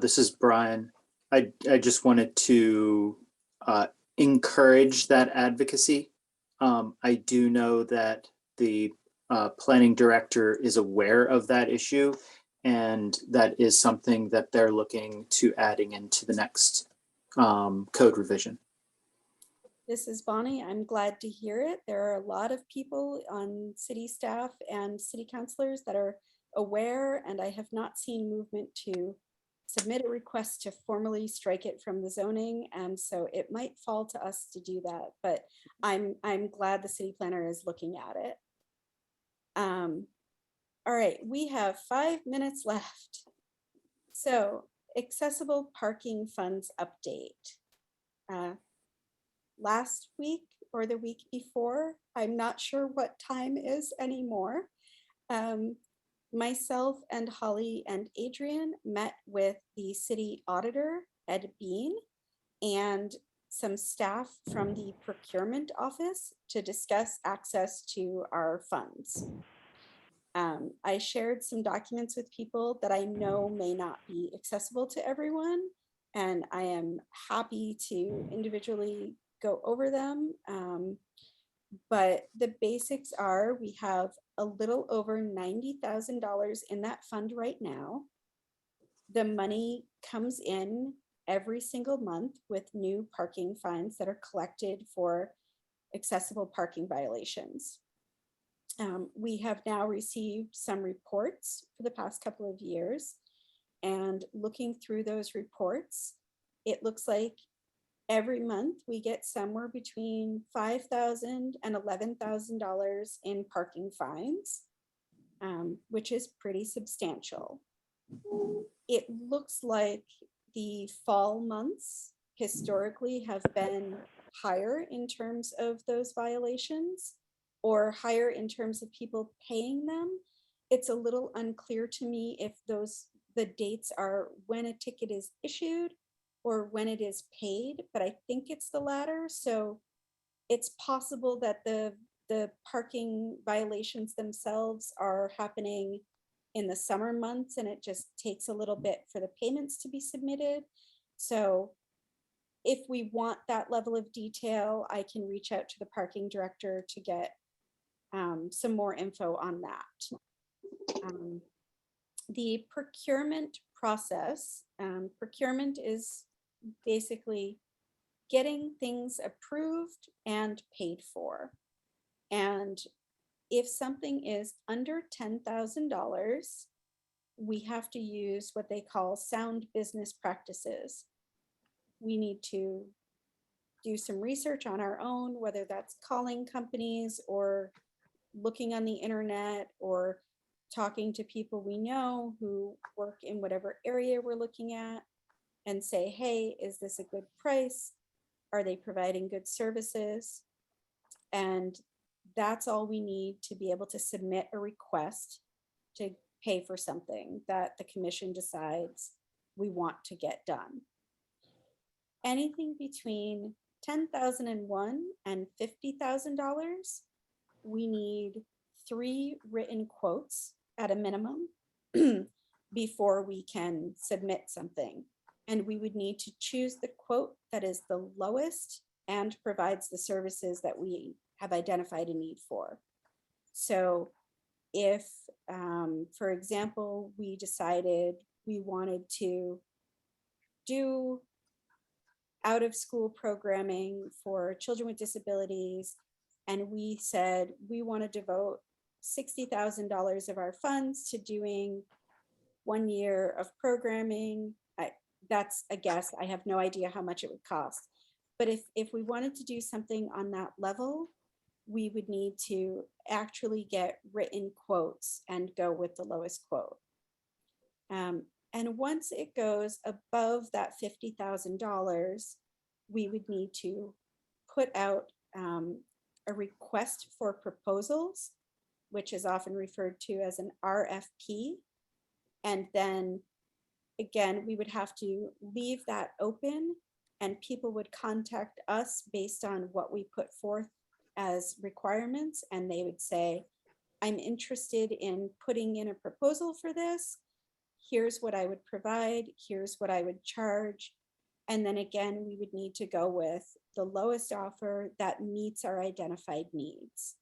This is Brian. I just wanted to encourage that advocacy. I do know that the planning director is aware of that issue, and that is something that they're looking to adding into the next code revision. This is Bonnie. I'm glad to hear it. There are a lot of people on city staff and city councilors that are aware, and I have not seen movement to submit a request to formally strike it from the zoning. And so it might fall to us to do that, but I'm glad the city planner is looking at it. All right, we have 5 minutes left. So accessible parking funds update. Last week or the week before, I'm not sure what time is anymore. Myself and Holly and Adrian met with the city auditor, Ed Bean, and some staff from the procurement office to discuss access to our funds. I shared some documents with people that I know may not be accessible to everyone, and I am happy to individually go over them. But the basics are, we have a little over $90,000 in that fund right now. The money comes in every single month with new parking fines that are collected for accessible parking violations. We have now received some reports for the past couple of years, and looking through those reports, it looks like every month we get somewhere between $5,000 and $11,000 in parking fines. which is pretty substantial. It looks like the fall months historically have been higher in terms of those violations, or higher in terms of people paying them. It's a little unclear to me if the dates are when a ticket is issued or when it is paid, but I think it's the latter. So it's possible that the parking violations themselves are happening in the summer months, and it just takes a little bit for the payments to be submitted. So if we want that level of detail, I can reach out to the parking director to get some more info on that. The procurement process, procurement is basically getting things approved and paid for. And if something is under $10,000, we have to use what they call sound business practices. We need to do some research on our own, whether that's calling companies or looking on the internet or talking to people we know who work in whatever area we're looking at, and say, hey, is this a good price? Are they providing good services? And that's all we need to be able to submit a request to pay for something that the commission decides we want to get done. Anything between $10,001 and $50,000, we need 3 written quotes at a minimum before we can submit something. And we would need to choose the quote that is the lowest and provides the services that we have identified a need for. So if, for example, we decided we wanted to do out of school programming for children with disabilities, and we said we want to devote $60,000 of our funds to doing 1 year of programming. That's a guess. I have no idea how much it would cost. But if we wanted to do something on that level, we would need to actually get written quotes and go with the lowest quote. And once it goes above that $50,000, we would need to put out a request for proposals, which is often referred to as an RFP. And then again, we would have to leave that open, and people would contact us based on what we put forth as requirements. And they would say, I'm interested in putting in a proposal for this. Here's what I would provide. Here's what I would charge. And then again, we would need to go with the lowest offer that meets our identified needs.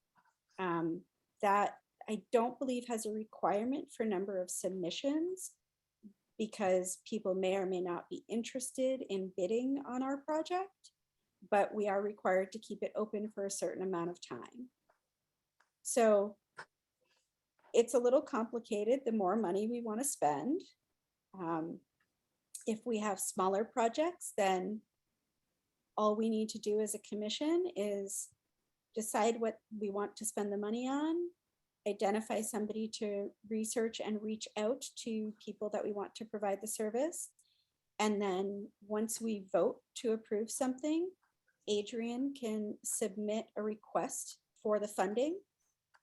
That I don't believe has a requirement for number of submissions, because people may or may not be interested in bidding on our project, but we are required to keep it open for a certain amount of time. So it's a little complicated the more money we want to spend. If we have smaller projects, then all we need to do as a commission is decide what we want to spend the money on, identify somebody to research and reach out to people that we want to provide the service. And then once we vote to approve something, Adrian can submit a request for the funding.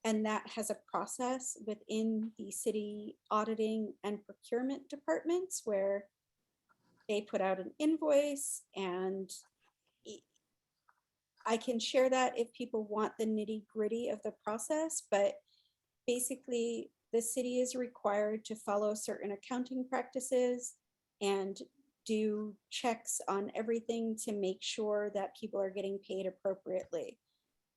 And that has a process within the city auditing and procurement departments where they put out an invoice, and I can share that if people want the nitty-gritty of the process, but basically the city is required to follow certain accounting practices and do checks on everything to make sure that people are getting paid appropriately.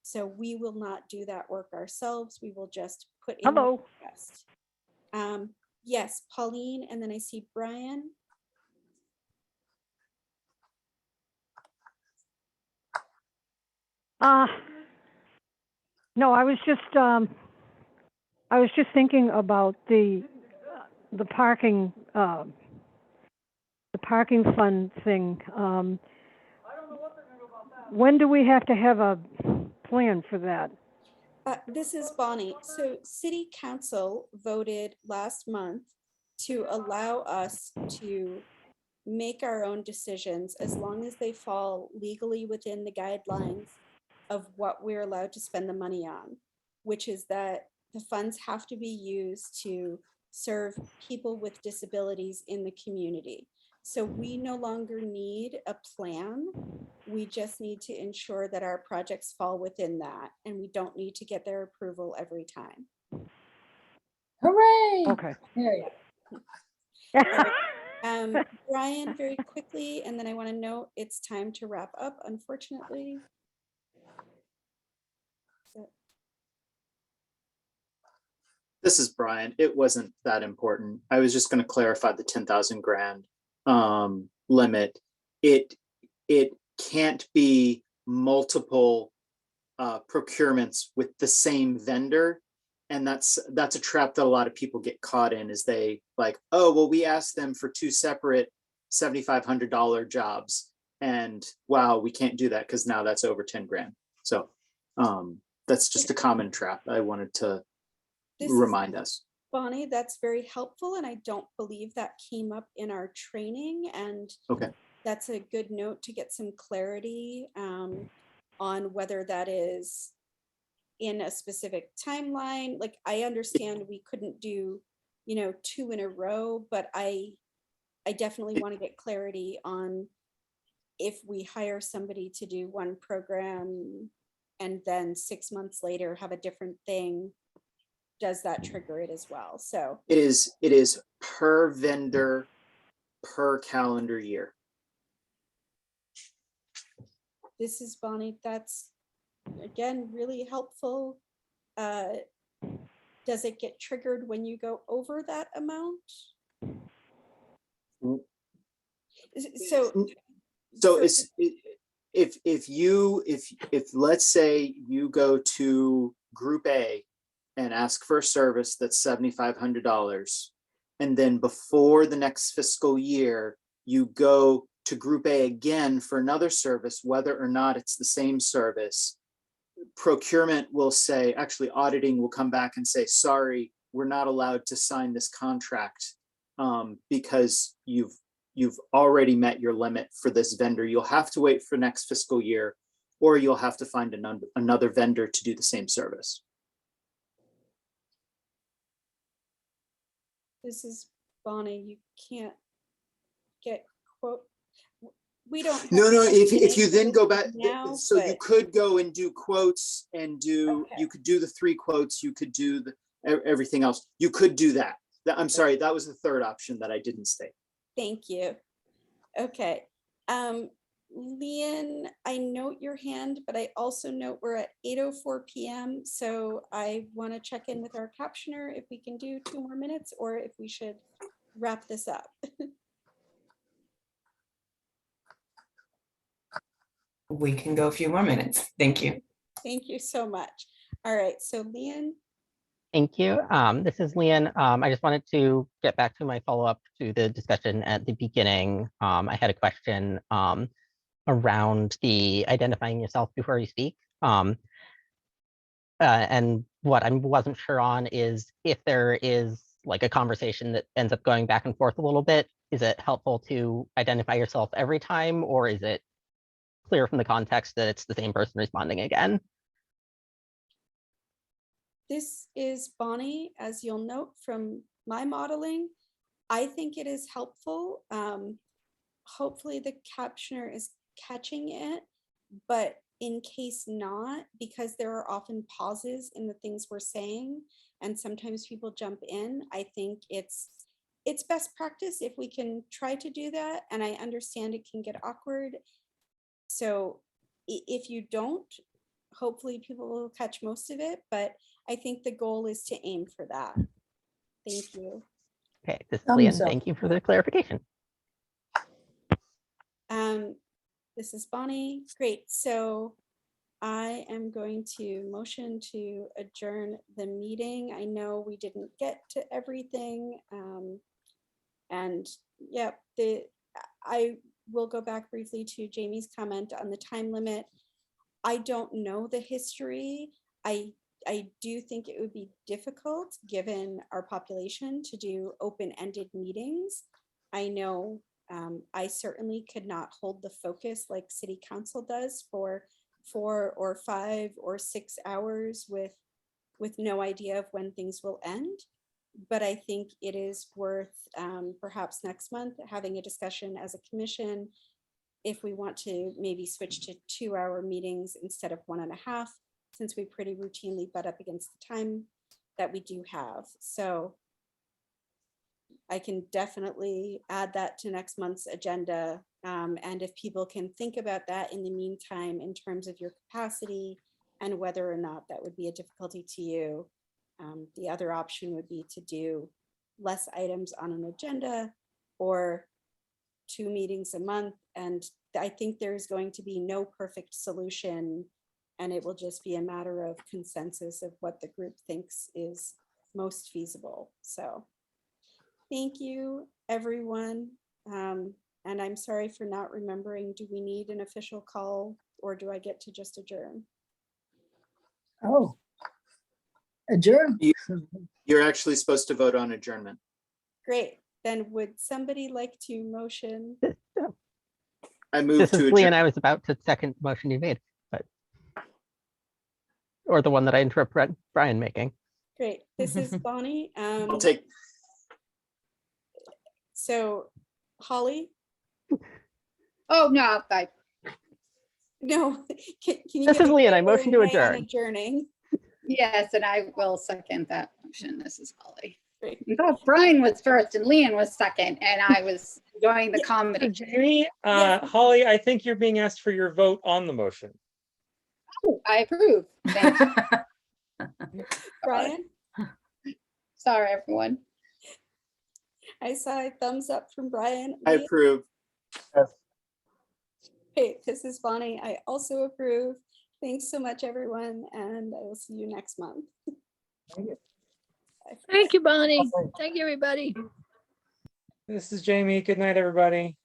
So we will not do that work ourselves. We will just put in the request. Yes, Pauline, and then I see Brian. No, I was just thinking about the parking fund thing. When do we have to have a plan for that? This is Bonnie. So City Council voted last month to allow us to make our own decisions as long as they fall legally within the guidelines of what we're allowed to spend the money on, which is that the funds have to be used to serve people with disabilities in the community. So we no longer need a plan. We just need to ensure that our projects fall within that, and we don't need to get their approval every time. Hooray! Okay. Harry. Brian, very quickly, and then I want to note it's time to wrap up, unfortunately. This is Brian. It wasn't that important. I was just going to clarify the 10,000 grand limit. It can't be multiple procurements with the same vendor. And that's a trap that a lot of people get caught in, is they like, oh, well, we asked them for 2 separate $7,500 jobs. And wow, we can't do that because now that's over 10 grand. So that's just a common trap I wanted to remind us. Bonnie, that's very helpful. And I don't believe that came up in our training. And okay, that's a good note to get some clarity on whether that is in a specific timeline. Like, I understand we couldn't do, 2 in a row, but I definitely want to get clarity on if we hire somebody to do one program and then 6 months later have a different thing, does that trigger it as well? So it is per vendor per calendar year. This is Bonnie. That's, again, really helpful. Does it get triggered when you go over that amount? So it's if let's say you go to Group A and ask for a service that's $7,500, and then before the next fiscal year you go to Group A again for another service, whether or not it's the same service, procurement will say, actually auditing will come back and say, sorry, we're not allowed to sign this contract because you've already met your limit for this vendor. You'll have to wait for next fiscal year, or you'll have to find another vendor to do the same service. this is Bonnie. You can't get quote. We don't. No, if you then go back, now, so you could go and do quotes and do, you could do the 3 quotes, you could do everything else. You could do that. I'm sorry, that was the third option that I didn't state. Thank you. Okay. Leon, I note your hand, but I also note we're at 8:04 p.m. So I want to check in with our captioner if we can do 2 more minutes or if we should wrap this up. We can go a few more minutes. Thank you. Thank you so much. All right, so Leon. Thank you. This is Leon. I just wanted to get back to my follow-up to the discussion at the beginning. I had a question around the identifying yourself before you speak. And what I wasn't sure on is if there is like a conversation that ends up going back and forth a little bit, is it helpful to identify yourself every time, or is it clear from the context that it's the same person responding again? This is Bonnie, as you'll note from my modeling. I think it is helpful. Hopefully the captioner is catching it, but in case not, because there are often pauses in the things we're saying, and sometimes people jump in, I think it's best practice if we can try to do that. And I understand it can get awkward. So if you don't, hopefully people will catch most of it, but I think the goal is to aim for that. Thank you. Okay, this is Leon. Thank you for the clarification. This is Bonnie. Great. So I am going to motion to adjourn the meeting. I know we didn't get to everything. And yep, I will go back briefly to Jamie's comment on the time limit. I don't know the history. I I do think it would be difficult, given our population, to do open-ended meetings. I know I certainly could not hold the focus like city council does for 4 or 5 or 6 hours with no idea of when things will end. But I think it is worth perhaps next month having a discussion as a commission if we want to maybe switch to 2-hour meetings instead of 1.5, since we pretty routinely butt up against the time that we do have. So I can definitely add that to next month's agenda. And if people can think about that in the meantime, in terms of your capacity and whether or not that would be a difficulty to you, the other option would be to do less items on an agenda or 2 meetings a month. And I think there's going to be no perfect solution, and it will just be a matter of consensus of what the group thinks is most feasible. So thank you, everyone. And I'm sorry for not remembering, do we need an official call or do I get to just adjourn? Oh, adjourn. You're actually supposed to vote on adjournment. Great. Then would somebody like to motion? I move This to is adjourn. Lee, and I was about to second the motion you made, but or the one that I interrupt Brian making. Great. This is Bonnie. I'll take. So Holly? Oh, no, No. Can you This give is a Lee, and I yay or a motion to nay on adjourn. adjourning? yes, and I will second that motion. This is Holly. Great. I thought Brian was first and Leon was second, and I was enjoying the comedy. Jamie, Yes. Holly, I think you're being asked for your vote on the motion. Oh, I approve. Thank you. Brian? Sorry, everyone. I saw a thumbs up from Brian. I Lee? approve. Great. This is Bonnie. I also approve. Thanks so much, everyone. And I will see you next month. Thank you, Bonnie. Thank you, everybody. This is Jamie. Good night, everybody.